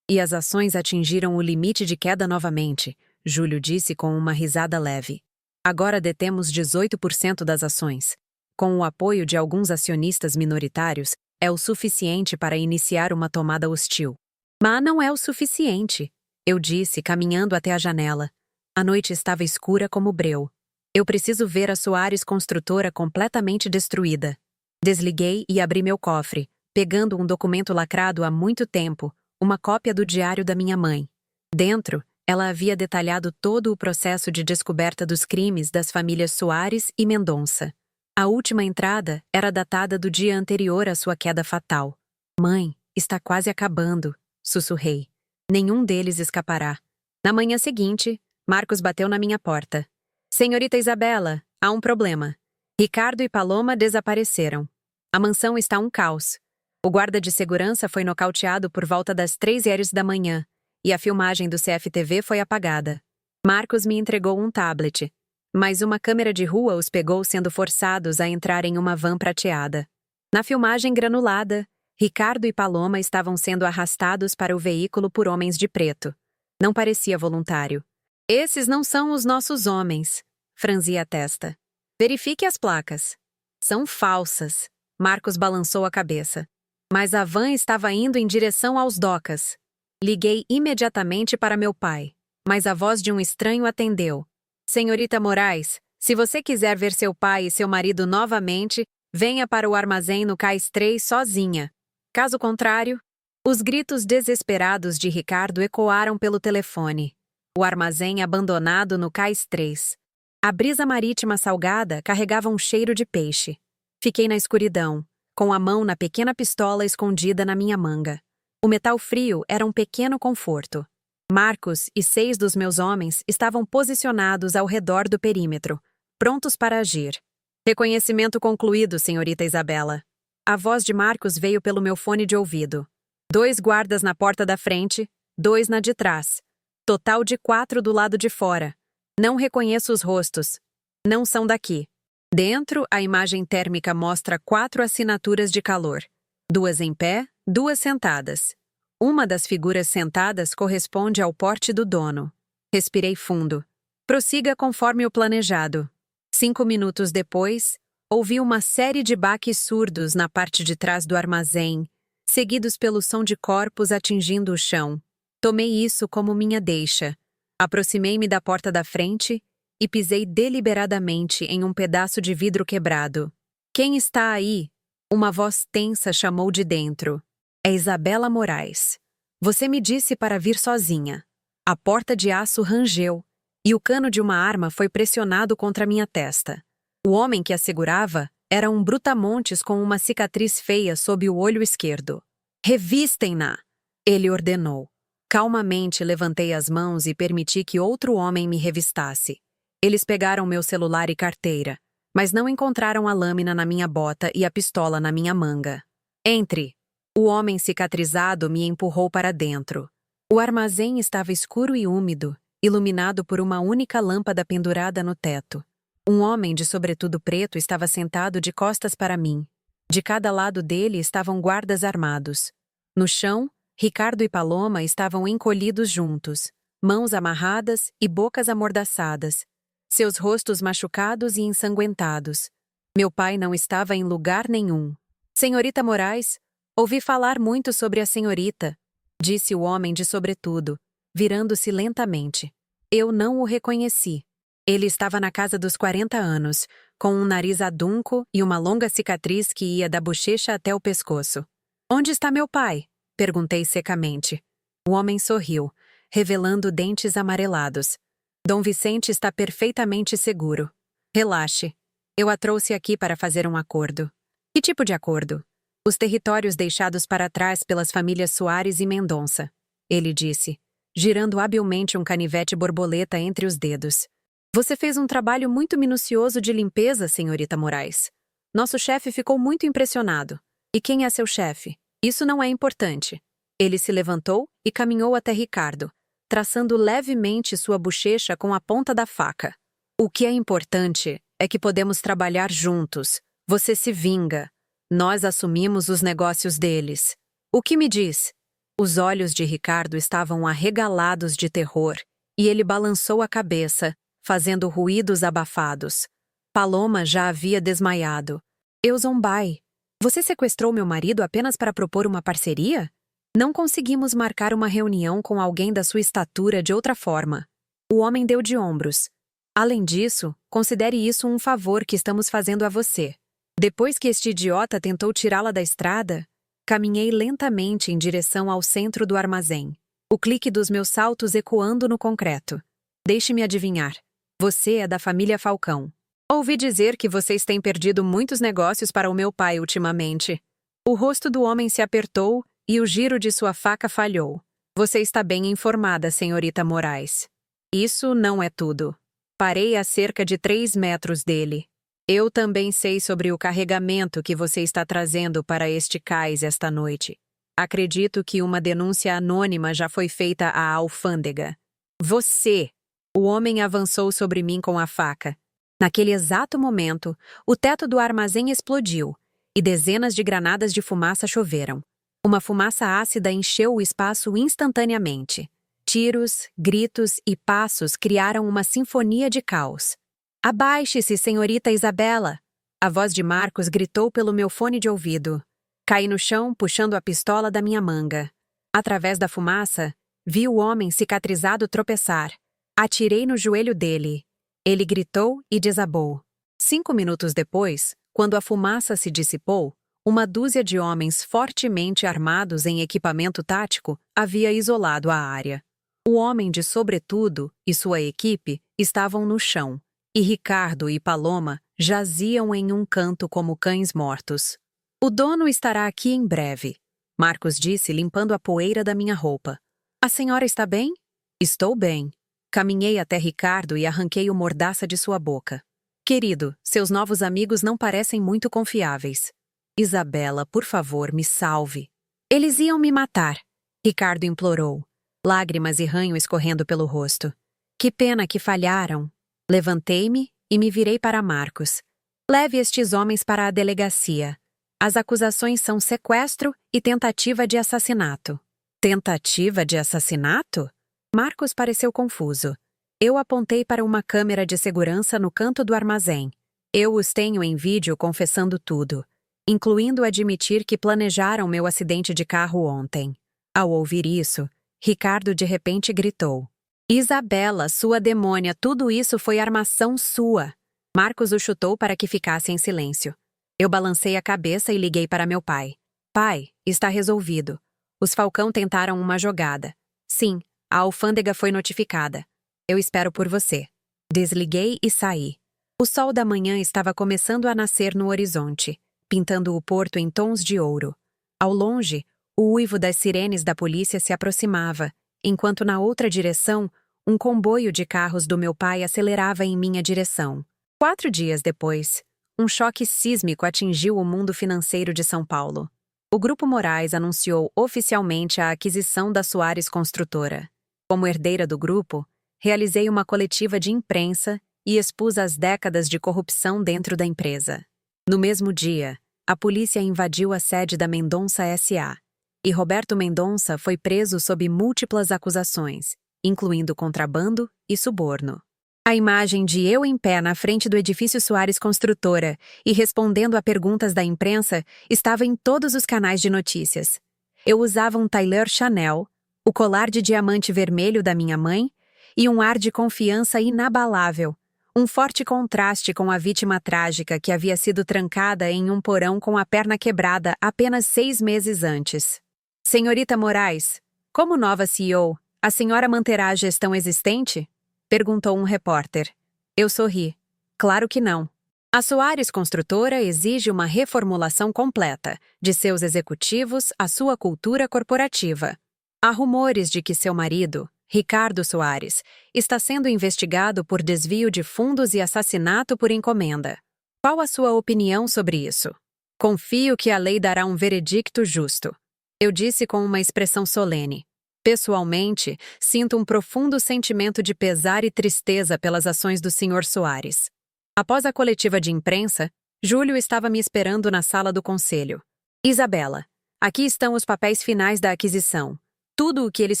E as ações atingiram o limite de queda novamente, Júlio disse com uma risada leve. Agora detemos 18% das ações. Com o apoio de alguns acionistas minoritários, é o suficiente para iniciar uma tomada hostil. Mas não é o suficiente, eu disse, caminhando até a janela. A noite estava escura como breu. Eu preciso ver a Soares Construtora completamente destruída. Desliguei e abri meu cofre, pegando um documento lacrado há muito tempo, uma cópia do diário da minha mãe. Dentro, ela havia detalhado todo o processo de descoberta dos crimes das famílias Soares e Mendonça. A última entrada era datada do dia anterior à sua queda fatal. Mãe, está quase acabando, sussurrei. Nenhum deles escapará. Na manhã seguinte, Marcos bateu na minha porta. Senhorita Isabela, há um problema. Ricardo e Paloma desapareceram. A mansão está um caos. O guarda de segurança foi nocauteado por volta das 3h da manhã, e a filmagem do CFTV foi apagada. Marcos me entregou um tablet, mas uma câmera de rua os pegou sendo forçados a entrar em uma van prateada. Na filmagem granulada, Ricardo e Paloma estavam sendo arrastados para o veículo por homens de preto. Não parecia voluntário. Esses não são os nossos homens, franzi a testa. Verifique as placas. São falsas. Marcos balançou a cabeça. Mas a van estava indo em direção aos docas. Liguei imediatamente para meu pai, mas a voz de um estranho atendeu. Senhorita Moraes, se você quiser ver seu pai e seu marido novamente, venha para o armazém no Cais 3 sozinha. Caso contrário, os gritos desesperados de Ricardo ecoaram pelo telefone. O armazém abandonado no Cais 3. A brisa marítima salgada carregava um cheiro de peixe. Fiquei na escuridão, com a mão na pequena pistola escondida na minha manga. O metal frio era um pequeno conforto. Marcos e 6 dos meus homens estavam posicionados ao redor do perímetro, prontos para agir. Reconhecimento concluído, senhorita Isabela. A voz de Marcos veio pelo meu fone de ouvido. 2 guardas na porta da frente, 2 na de trás. Total de 4 do lado de fora. Não reconheço os rostos. Não são daqui. Dentro, a imagem térmica mostra 4 assinaturas de calor. 2 em pé, 2 sentadas. Uma das figuras sentadas corresponde ao porte do dono. Respirei fundo. Prossiga conforme o planejado. 5 minutos depois, ouvi uma série de baques surdos na parte de trás do armazém, seguidos pelo som de corpos atingindo o chão. Tomei isso como minha deixa. Aproximei-me da porta da frente e pisei deliberadamente em um pedaço de vidro quebrado. Quem está aí? Uma voz tensa chamou de dentro. É Isabela Moraes. Você me disse para vir sozinha. A porta de aço rangeu e o cano de uma arma foi pressionado contra minha testa. O homem que a segurava era um brutamontes com uma cicatriz feia sob o olho esquerdo. Revistem-na! Ele ordenou. Calmamente levantei as mãos e permiti que outro homem me revistasse. Eles pegaram meu celular e carteira, mas não encontraram a lâmina na minha bota e a pistola na minha manga. Entre! O homem cicatrizado me empurrou para dentro. O armazém estava escuro e úmido, iluminado por uma única lâmpada pendurada no teto. Um homem de sobretudo preto estava sentado de costas para mim. De cada lado dele estavam guardas armados. No chão, Ricardo e Paloma estavam encolhidos juntos, mãos amarradas e bocas amordaçadas, seus rostos machucados e ensanguentados. Meu pai não estava em lugar nenhum. Senhorita Moraes, ouvi falar muito sobre a senhorita, disse o homem de sobretudo, virando-se lentamente. Eu não o reconheci. Ele estava na casa dos 40 anos, com um nariz adunco e uma longa cicatriz que ia da bochecha até o pescoço. Onde está meu pai? Perguntei secamente. O homem sorriu, revelando dentes amarelados. Dom Vicente está perfeitamente seguro. Relaxe. Eu a trouxe aqui para fazer um acordo. Que tipo de acordo? Os territórios deixados para trás pelas famílias Soares e Mendonça, ele disse, girando habilmente um canivete borboleta entre os dedos. Você fez um trabalho muito minucioso de limpeza, senhorita Moraes. Nosso chefe ficou muito impressionado. E quem é seu chefe? Isso não é importante. Ele se levantou e caminhou até Ricardo, traçando levemente sua bochecha com a ponta da faca. O que é importante é que podemos trabalhar juntos. Você se vinga. Nós assumimos os negócios deles. O que me diz? Os olhos de Ricardo estavam arregalados de terror, e ele balançou a cabeça, fazendo ruídos abafados. Paloma já havia desmaiado. Eu zombai. Você sequestrou meu marido apenas para propor uma parceria? Não conseguimos marcar uma reunião com alguém da sua estatura de outra forma. O homem deu de ombros. Além disso, considere isso um favor que estamos fazendo a você. Depois que este idiota tentou tirá-la da estrada, caminhei lentamente em direção ao centro do armazém, o clique dos meus saltos ecoando no concreto. Deixe-me adivinhar. Você é da família Falcão. Ouvi dizer que vocês têm perdido muitos negócios para o meu pai ultimamente. O rosto do homem se apertou e o giro de sua faca falhou. Você está bem informada, senhorita Moraes. Isso não é tudo. Parei a cerca de 3 metros dele. Eu também sei sobre o carregamento que você está trazendo para este cais esta noite. Acredito que uma denúncia anônima já foi feita à alfândega. Você! O homem avançou sobre mim com a faca. Naquele exato momento, o teto do armazém explodiu e dezenas de granadas de fumaça choveram. Uma fumaça ácida encheu o espaço instantaneamente. Tiros, gritos e passos criaram uma sinfonia de caos. Abaixe-se, senhorita Isabela! A voz de Marcos gritou pelo meu fone de ouvido. Caí no chão, puxando a pistola da minha manga. Através da fumaça, vi o homem cicatrizado tropeçar. Atirei no joelho dele. Ele gritou e desabou. 5 minutos depois, quando a fumaça se dissipou, uma dúzia de homens fortemente armados em equipamento tático havia isolado a área. O homem de sobretudo e sua equipe estavam no chão, e Ricardo e Paloma jaziam em um canto como cães mortos. O dono estará aqui em breve, Marcos disse limpando a poeira da minha roupa. A senhora está bem? Estou bem. Caminhei até Ricardo e arranquei o mordaça de sua boca. Querido, seus novos amigos não parecem muito confiáveis. Isabela, por favor, me salve. Eles iam me matar, Ricardo implorou, lágrimas e ranho escorrendo pelo rosto. Que pena que falharam. Levantei-me e me virei para Marcos. Leve estes homens para a delegacia. As acusações são sequestro e tentativa de assassinato. Tentativa de assassinato? Marcos pareceu confuso. Eu apontei para uma câmera de segurança no canto do armazém. Eu os tenho em vídeo confessando tudo, incluindo admitir que planejaram meu acidente de carro ontem. Ao ouvir isso, Ricardo de repente gritou. Isabela, sua demônia, tudo isso foi armação sua. Marcos o chutou para que ficasse em silêncio. Eu balancei a cabeça e liguei para meu pai. Pai, está resolvido. Os Falcão tentaram uma jogada. Sim, a alfândega foi notificada. Eu espero por você. Desliguei e saí. O sol da manhã estava começando a nascer no horizonte, pintando o porto em tons de ouro. Ao longe, o uivo das sirenes da polícia se aproximava, enquanto na outra direção, um comboio de carros do meu pai acelerava em minha direção. 4 dias depois, um choque sísmico atingiu o mundo financeiro de São Paulo. O Grupo Moraes anunciou oficialmente a aquisição da Soares Construtora. Como herdeira do grupo, realizei uma coletiva de imprensa e expus as décadas de corrupção dentro da empresa. No mesmo dia, a polícia invadiu a sede da Mendonça S.A. e Roberto Mendonça foi preso sob múltiplas acusações, incluindo contrabando e suborno. A imagem de eu em pé na frente do edifício Soares Construtora e respondendo a perguntas da imprensa estava em todos os canais de notícias. Eu usava um tailleur Chanel, o colar de diamante vermelho da minha mãe e um ar de confiança inabalável, um forte contraste com a vítima trágica que havia sido trancada em um porão com a perna quebrada apenas 6 meses antes. Senhorita Moraes, como nova CEO, a senhora manterá a gestão existente? Perguntou um repórter. Eu sorri. Claro que não. A Soares Construtora exige uma reformulação completa de seus executivos à sua cultura corporativa. Há rumores de que seu marido, Ricardo Soares, está sendo investigado por desvio de fundos e assassinato por encomenda. Qual a sua opinião sobre isso? Confio que a lei dará um veredicto justo. Eu disse com uma expressão solene. Pessoalmente, sinto um profundo sentimento de pesar e tristeza pelas ações do Sr. Soares. Após a coletiva de imprensa, Júlio estava me esperando na sala do conselho. Isabela, aqui estão os papéis finais da aquisição. Tudo o que eles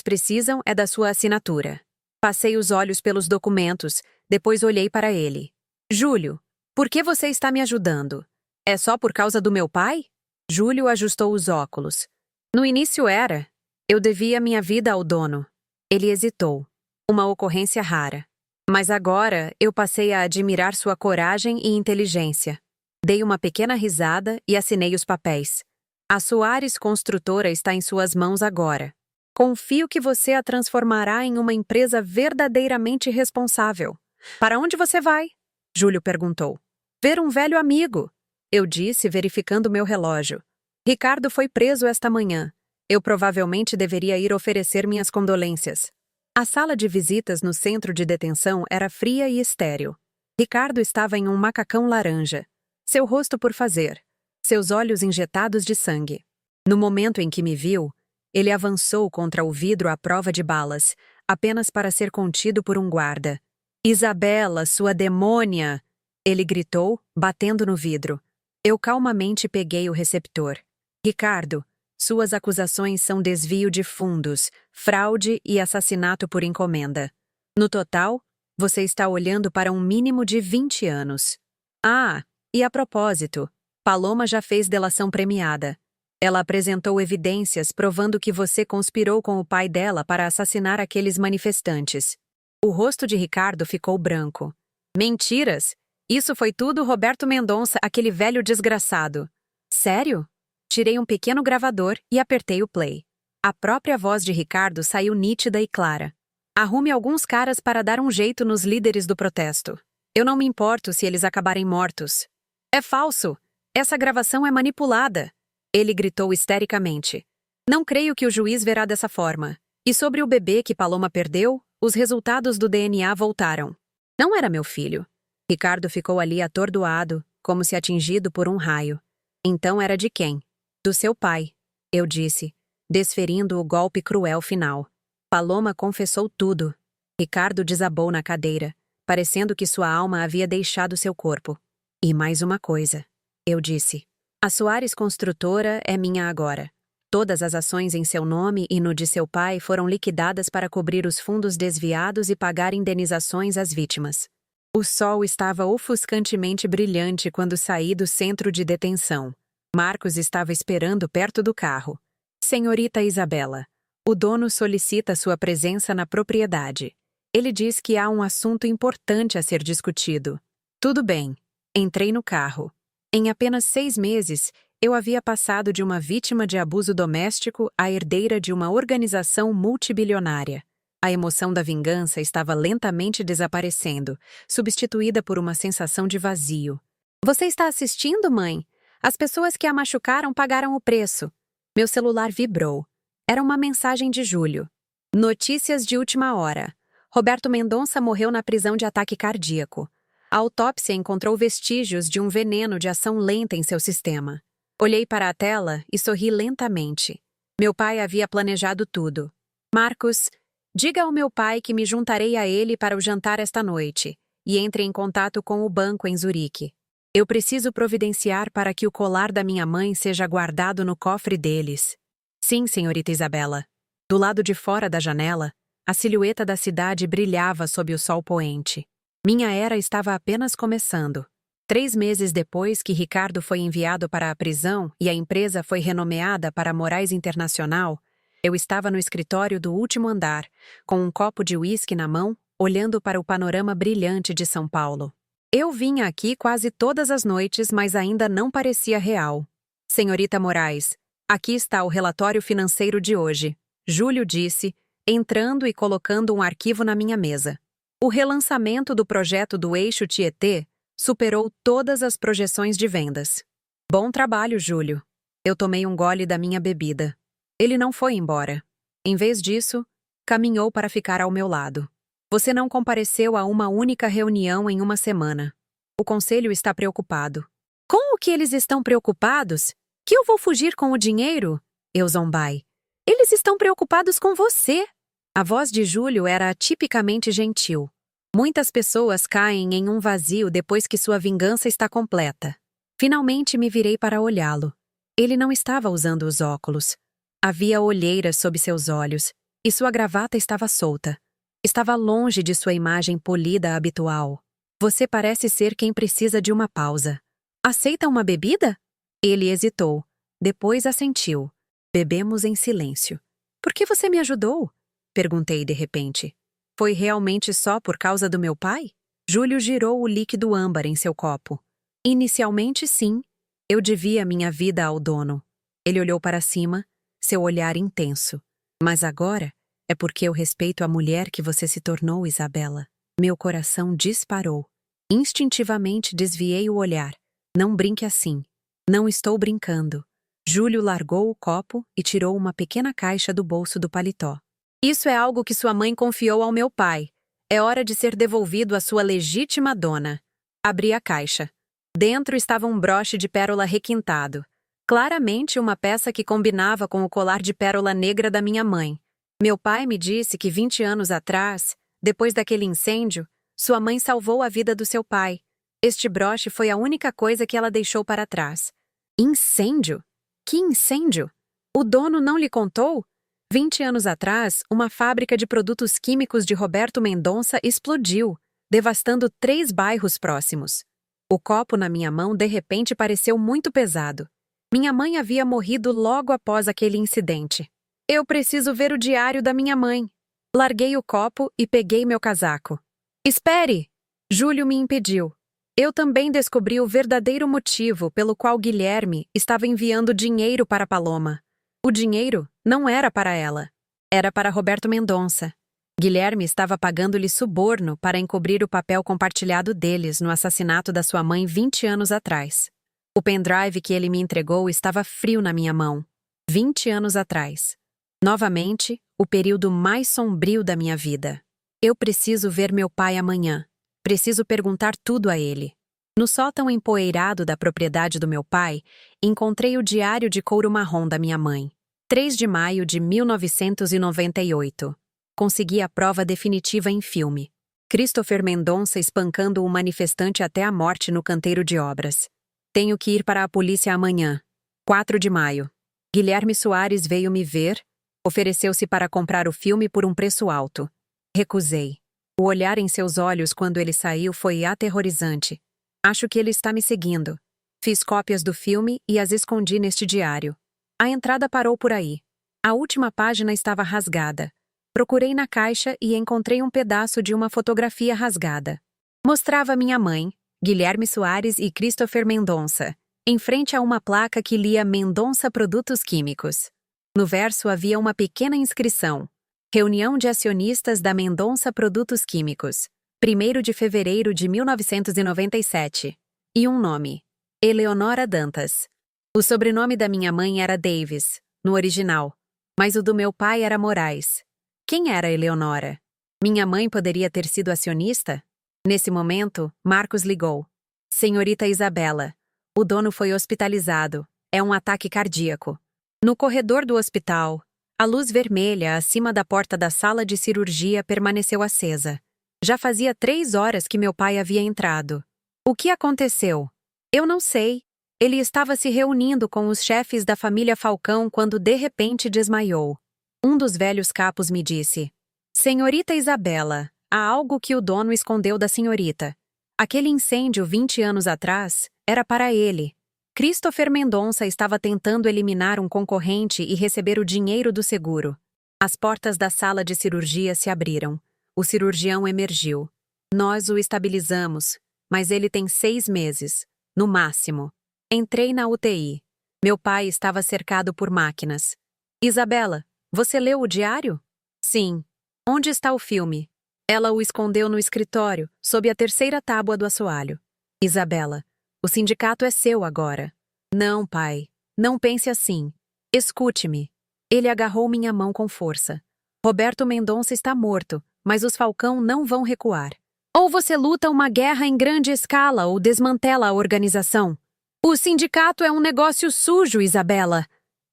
precisam é da sua assinatura. Passei os olhos pelos documentos, depois olhei para ele. Júlio, por que você está me ajudando? É só por causa do meu pai? Júlio ajustou os óculos. No início era. Eu devia minha vida ao dono. Ele hesitou. Uma ocorrência rara. Mas agora eu passei a admirar sua coragem e inteligência. Dei uma pequena risada e assinei os papéis. A Soares Construtora está em suas mãos agora. Confio que você a transformará em uma empresa verdadeiramente responsável. Para onde você vai? Júlio perguntou. Ver um velho amigo. Eu disse, verificando meu relógio. Ricardo foi preso esta manhã. Eu provavelmente deveria ir oferecer minhas condolências. A sala de visitas no centro de detenção era fria e estéril. Ricardo estava em um macacão laranja. Seu rosto por fazer. Seus olhos injetados de sangue. No momento em que me viu, ele avançou contra o vidro à prova de balas, apenas para ser contido por um guarda. Isabela, sua demônia! Ele gritou, batendo no vidro. Eu calmamente peguei o receptor. Ricardo, suas acusações são desvio de fundos, fraude e assassinato por encomenda. No total, você está olhando para um mínimo de 20 anos. Ah, e a propósito, Paloma já fez delação premiada. Ela apresentou evidências provando que você conspirou com o pai dela para assassinar aqueles manifestantes. O rosto de Ricardo ficou branco. Mentiras! Isso foi tudo Roberto Mendonça, aquele velho desgraçado. Sério? Tirei um pequeno gravador e apertei o play. A própria voz de Ricardo saiu nítida e clara. Arrume alguns caras para dar um jeito nos líderes do protesto. Eu não me importo se eles acabarem mortos. É falso! Essa gravação é manipulada! Ele gritou histericamente. Não creio que o juiz verá dessa forma. E sobre o bebê que Paloma perdeu, os resultados do DNA voltaram. Não era meu filho. Ricardo ficou ali atordoado, como se atingido por um raio. Então era de quem? Do seu pai, eu disse, desferindo o golpe cruel final. Paloma confessou tudo. Ricardo desabou na cadeira, parecendo que sua alma havia deixado seu corpo. E mais uma coisa, eu disse. A Soares Construtora é minha agora. Todas as ações em seu nome e no de seu pai foram liquidadas para cobrir os fundos desviados e pagar indenizações às vítimas. O sol estava ofuscantemente brilhante quando saí do centro de detenção. Marcos estava esperando perto do carro. Senhorita Isabela, o dono solicita sua presença na propriedade. Ele diz que há um assunto importante a ser discutido. Tudo bem. Entrei no carro. Em apenas 6 meses, eu havia passado de uma vítima de abuso doméstico à herdeira de uma organização multibilionária. A emoção da vingança estava lentamente desaparecendo, substituída por uma sensação de vazio. Você está assistindo, mãe? As pessoas que a machucaram pagaram o preço. Meu celular vibrou. Era uma mensagem de Júlio. Notícias de última hora. Roberto Mendonça morreu na prisão de ataque cardíaco. A autópsia encontrou vestígios de um veneno de ação lenta em seu sistema. Olhei para a tela e sorri lentamente. Meu pai havia planejado tudo. Marcos, diga ao meu pai que me juntarei a ele para o jantar esta noite e entre em contato com o banco em Zurique. Eu preciso providenciar para que o colar da minha mãe seja guardado no cofre deles. Sim, senhorita Isabela. Do lado de fora da janela, a silhueta da cidade brilhava sob o sol poente. Minha era estava apenas começando. 3 meses depois que Ricardo foi enviado para a prisão e a empresa foi renomeada para Moraes Internacional, eu estava no escritório do último andar, com um copo de uísque na mão, olhando para o panorama brilhante de São Paulo. Eu vinha aqui quase todas as noites, mas ainda não parecia real. Senhorita Moraes, aqui está o relatório financeiro de hoje, Júlio disse, entrando e colocando um arquivo na minha mesa. O relançamento do projeto do Eixo Tietê superou todas as projeções de vendas. Bom trabalho, Júlio. Eu tomei um gole da minha bebida. Ele não foi embora. Em vez disso, caminhou para ficar ao meu lado. Você não compareceu a uma única reunião em uma semana. O conselho está preocupado. Com o que eles estão preocupados? Que eu vou fugir com o dinheiro? Eu zombai. Eles estão preocupados com você. A voz de Júlio era tipicamente gentil. Muitas pessoas caem em um vazio depois que sua vingança está completa. Finalmente me virei para olhá-lo. Ele não estava usando os óculos. Havia olheiras sob seus olhos, e sua gravata estava solta. Estava longe de sua imagem polida habitual. Você parece ser quem precisa de uma pausa. Aceita uma bebida? Ele hesitou. Depois assentiu. Bebemos em silêncio. Por que você me ajudou? Perguntei de repente. Foi realmente só por causa do meu pai? Júlio girou o líquido âmbar em seu copo. Inicialmente, sim. Eu devia minha vida ao dono. Ele olhou para cima, seu olhar intenso. Mas agora é porque eu respeito a mulher que você se tornou, Isabela. Meu coração disparou. Instintivamente desviei o olhar. Não brinque assim. Não estou brincando. Júlio largou o copo e tirou uma pequena caixa do bolso do paletó. Isso é algo que sua mãe confiou ao meu pai. É hora de ser devolvido à sua legítima dona. Abri a caixa. Dentro estava um broche de pérola requintado. Claramente uma peça que combinava com o colar de pérola negra da minha mãe. Meu pai me disse que 20 anos atrás, depois daquele incêndio, sua mãe salvou a vida do seu pai. Este broche foi a única coisa que ela deixou para trás. Incêndio? Que incêndio? O dono não lhe contou? 20 anos atrás, uma fábrica de produtos químicos de Roberto Mendonça explodiu, devastando 3 bairros próximos. O copo na minha mão de repente pareceu muito pesado. Minha mãe havia morrido logo após aquele incidente. Eu preciso ver o diário da minha mãe. Larguei o copo e peguei meu casaco. Espere! Júlio me impediu. Eu também descobri o verdadeiro motivo pelo qual Guilherme estava enviando dinheiro para Paloma. O dinheiro não era para ela. Era para Roberto Mendonça. Guilherme estava pagando-lhe suborno para encobrir o papel compartilhado deles no assassinato da sua mãe 20 anos atrás. O pendrive que ele me entregou estava frio na minha mão. 20 anos atrás. Novamente, o período mais sombrio da minha vida. Eu preciso ver meu pai amanhã. Preciso perguntar tudo a ele. No sótão empoeirado da propriedade do meu pai, encontrei o diário de couro marrom da minha mãe. 3 de maio de 1998. Consegui a prova definitiva em filme. Christopher Mendonça espancando um manifestante até a morte no canteiro de obras. Tenho que ir para a polícia amanhã. 4 de maio. Guilherme Soares veio me ver, ofereceu-se para comprar o filme por um preço alto. Recusei. O olhar em seus olhos quando ele saiu foi aterrorizante. Acho que ele está me seguindo. Fiz cópias do filme e as escondi neste diário. A entrada parou por aí. A última página estava rasgada. Procurei na caixa e encontrei um pedaço de uma fotografia rasgada. Mostrava minha mãe, Guilherme Soares e Christopher Mendonça, em frente a uma placa que lia Mendonça Produtos Químicos. No verso havia uma pequena inscrição: Reunião de acionistas da Mendonça Produtos Químicos, 1º de fevereiro de 1997. E um nome: Eleonora Dantas. O sobrenome da minha mãe era Davis, no original, mas o do meu pai era Moraes. Quem era Eleonora? Minha mãe poderia ter sido acionista? Nesse momento, Marcos ligou. Senhorita Isabela, o dono foi hospitalizado. É um ataque cardíaco. No corredor do hospital, a luz vermelha acima da porta da sala de cirurgia permaneceu acesa. Já fazia 3 horas que meu pai havia entrado. O que aconteceu? Eu não sei. Ele estava se reunindo com os chefes da família Falcão quando de repente desmaiou. Um dos velhos capos me disse: Senhorita Isabela, há algo que o dono escondeu da senhorita. Aquele incêndio 20 anos atrás era para ele. Christopher Mendonça estava tentando eliminar um concorrente e receber o dinheiro do seguro. As portas da sala de cirurgia se abriram. O cirurgião emergiu. Nós o estabilizamos, mas ele tem 6 meses, no máximo. Entrei na UTI. Meu pai estava cercado por máquinas. Isabela, você leu o diário? Sim. Onde está o filme? Ela o escondeu no escritório, sob a 3ª tábua do assoalho. Isabela, o sindicato é seu agora. Não, pai. Não pense assim. Escute-me. Ele agarrou minha mão com força. Roberto Mendonça está morto, mas os Falcão não vão recuar. Ou você luta uma guerra em grande escala ou desmantela a organização. O sindicato é um negócio sujo, Isabela.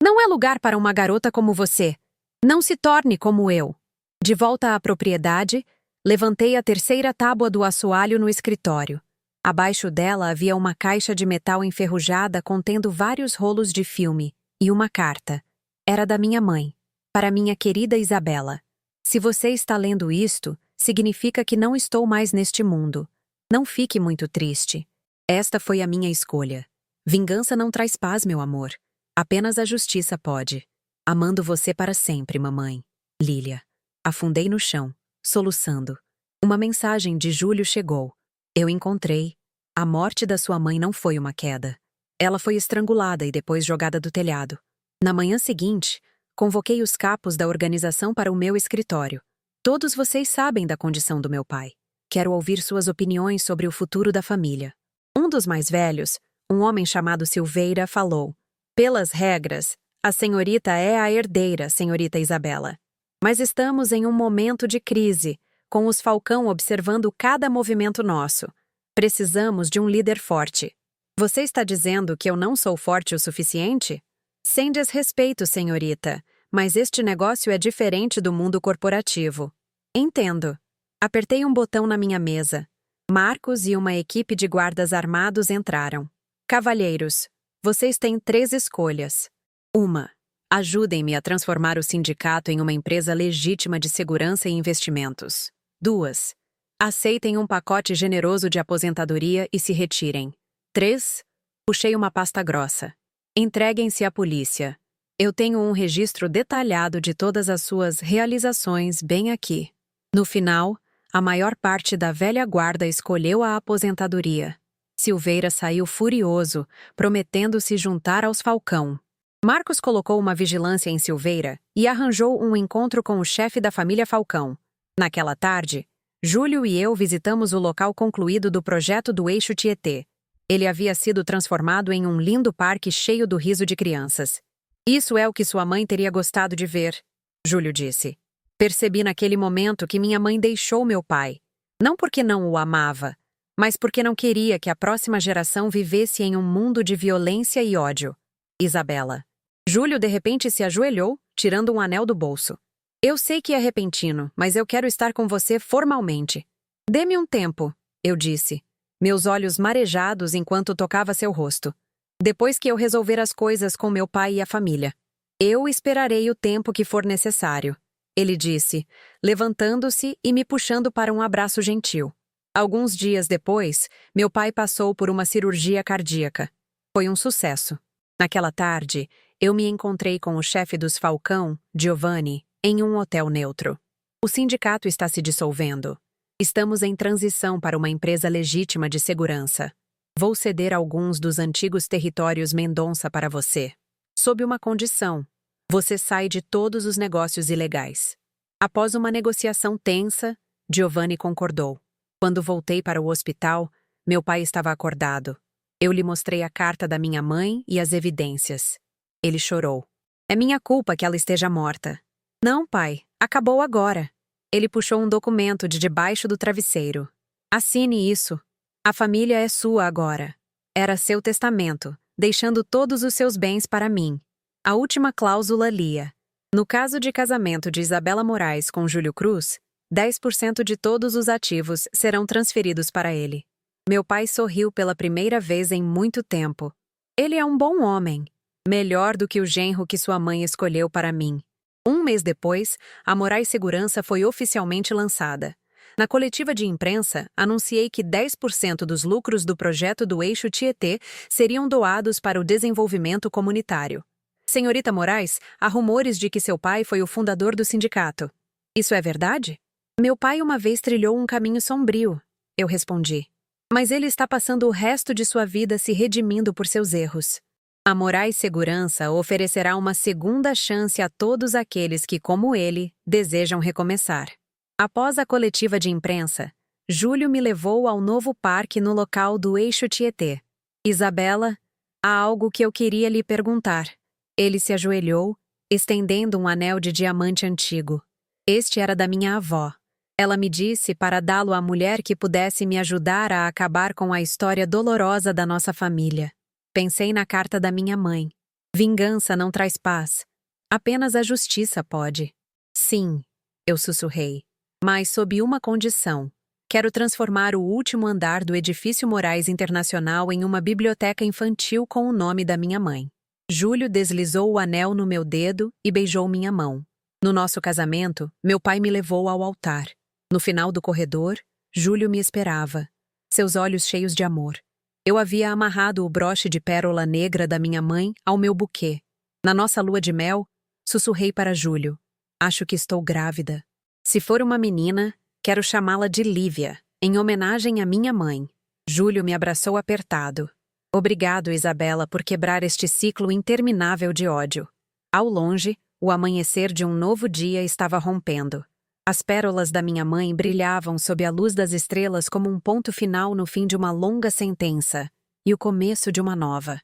Não é lugar para uma garota como você. Não se torne como eu. De volta à propriedade, levantei a 3ª tábua do assoalho no escritório. Abaixo dela havia uma caixa de metal enferrujada contendo vários rolos de filme e uma carta. Era da minha mãe, para minha querida Isabela. Se você está lendo isto, significa que não estou mais neste mundo. Não fique muito triste. Esta foi a minha escolha. Vingança não traz paz, meu amor. Apenas a justiça pode. Amando você para sempre, mamãe. Lília. Afundei no chão, soluçando. Uma mensagem de Júlio chegou. Eu encontrei. A morte da sua mãe não foi uma queda. Ela foi estrangulada e depois jogada do telhado. Na manhã seguinte, convoquei os capos da organização para o meu escritório. Todos vocês sabem da condição do meu pai. Quero ouvir suas opiniões sobre o futuro da família. Um dos mais velhos, um homem chamado Silveira, falou: Pelas regras, a senhorita é a herdeira, senhorita Isabela. Mas estamos em um momento de crise, com os Falcão observando cada movimento nosso. Precisamos de um líder forte. Você está dizendo que eu não sou forte o suficiente? Sem desrespeito, senhorita, mas este negócio é diferente do mundo corporativo. Entendo. Apertei um botão na minha mesa. Marcos e uma equipe de guardas armados entraram. Cavalheiros, vocês têm 3 escolhas. 1. Ajudem-me a transformar o sindicato em uma empresa legítima de segurança e investimentos. 2. Aceitem um pacote generoso de aposentadoria e se retirem. 3. Puxei uma pasta grossa. Entreguem-se à polícia. Eu tenho um registro detalhado de todas as suas realizações bem aqui. No final, a maior parte da velha guarda escolheu a aposentadoria. Silveira saiu furioso, prometendo se juntar aos Falcão. Marcos colocou uma vigilância em Silveira e arranjou um encontro com o chefe da família Falcão. Naquela tarde, Júlio e eu visitamos o local concluído do projeto do Eixo Tietê. Ele havia sido transformado em um lindo parque cheio do riso de crianças. Isso é o que sua mãe teria gostado de ver, Júlio disse. Percebi naquele momento que minha mãe deixou meu pai. Não porque não o amava, mas porque não queria que a próxima geração vivesse em um mundo de violência e ódio. Isabela. Júlio de repente se ajoelhou, tirando um anel do bolso. Eu sei que é repentino, mas eu quero estar com você formalmente. Dê-me um tempo, eu disse, meus olhos marejados enquanto tocava seu rosto. Depois que eu resolver as coisas com meu pai e a família. Eu esperarei o tempo que for necessário, ele disse, levantando-se e me puxando para um abraço gentil. Alguns dias depois, meu pai passou por uma cirurgia cardíaca. Foi um sucesso. Naquela tarde, eu me encontrei com o chefe dos Falcão, Giovanni, em um hotel neutro. O sindicato está se dissolvendo. Estamos em transição para uma empresa legítima de segurança. Vou ceder alguns dos antigos territórios Mendonça para você. Sob uma condição. Você sai de todos os negócios ilegais. Após uma negociação tensa, Giovanni concordou. Quando voltei para o hospital, meu pai estava acordado. Eu lhe mostrei a carta da minha mãe e as evidências. Ele chorou. É minha culpa que ela esteja morta. Não, pai, acabou agora. Ele puxou um documento de debaixo do travesseiro. Assine isso. A família é sua agora. Era seu testamento, deixando todos os seus bens para mim. A última cláusula lia: no caso de casamento de Isabela Moraes com Júlio Cruz, 10% de todos os ativos serão transferidos para ele. Meu pai sorriu pela primeira vez em muito tempo. Ele é um bom homem. Melhor do que o genro que sua mãe escolheu para mim. Um mês depois, a Moraes Segurança foi oficialmente lançada. Na coletiva de imprensa, anunciei que 10% dos lucros do projeto do Eixo Tietê seriam doados para o desenvolvimento comunitário. Senhorita Moraes, há rumores de que seu pai foi o fundador do sindicato. Isso é verdade? Meu pai uma vez trilhou um caminho sombrio, eu respondi. Mas ele está passando o resto de sua vida se redimindo por seus erros. A Moraes Segurança oferecerá uma segunda chance a todos aqueles que, como ele, desejam recomeçar. Após a coletiva de imprensa, Júlio me levou ao novo parque no local do Eixo Tietê. Isabela, há algo que eu queria lhe perguntar. Ele se ajoelhou, estendendo um anel de diamante antigo. Este era da minha avó. Ela me disse para dá-lo à mulher que pudesse me ajudar a acabar com a história dolorosa da nossa família. Pensei na carta da minha mãe. Vingança não traz paz. Apenas a justiça pode. Sim, eu sussurrei. Mas sob uma condição. Quero transformar o último andar do Edifício Moraes Internacional em uma biblioteca infantil com o nome da minha mãe. Júlio deslizou o anel no meu dedo e beijou minha mão. No nosso casamento, meu pai me levou ao altar. No final do corredor, Júlio me esperava, seus olhos cheios de amor. Eu havia amarrado o broche de pérola negra da minha mãe ao meu buquê. Na nossa lua de mel, sussurrei para Júlio. Acho que estou grávida. Se for uma menina, quero chamá-la de Lívia, em homenagem à minha mãe. Júlio me abraçou apertado. Obrigado, Isabela, por quebrar este ciclo interminável de ódio. Ao longe, o amanhecer de um novo dia estava rompendo. As pérolas da minha mãe brilhavam sob a luz das estrelas como um ponto final no fim de uma longa sentença e o começo de uma nova.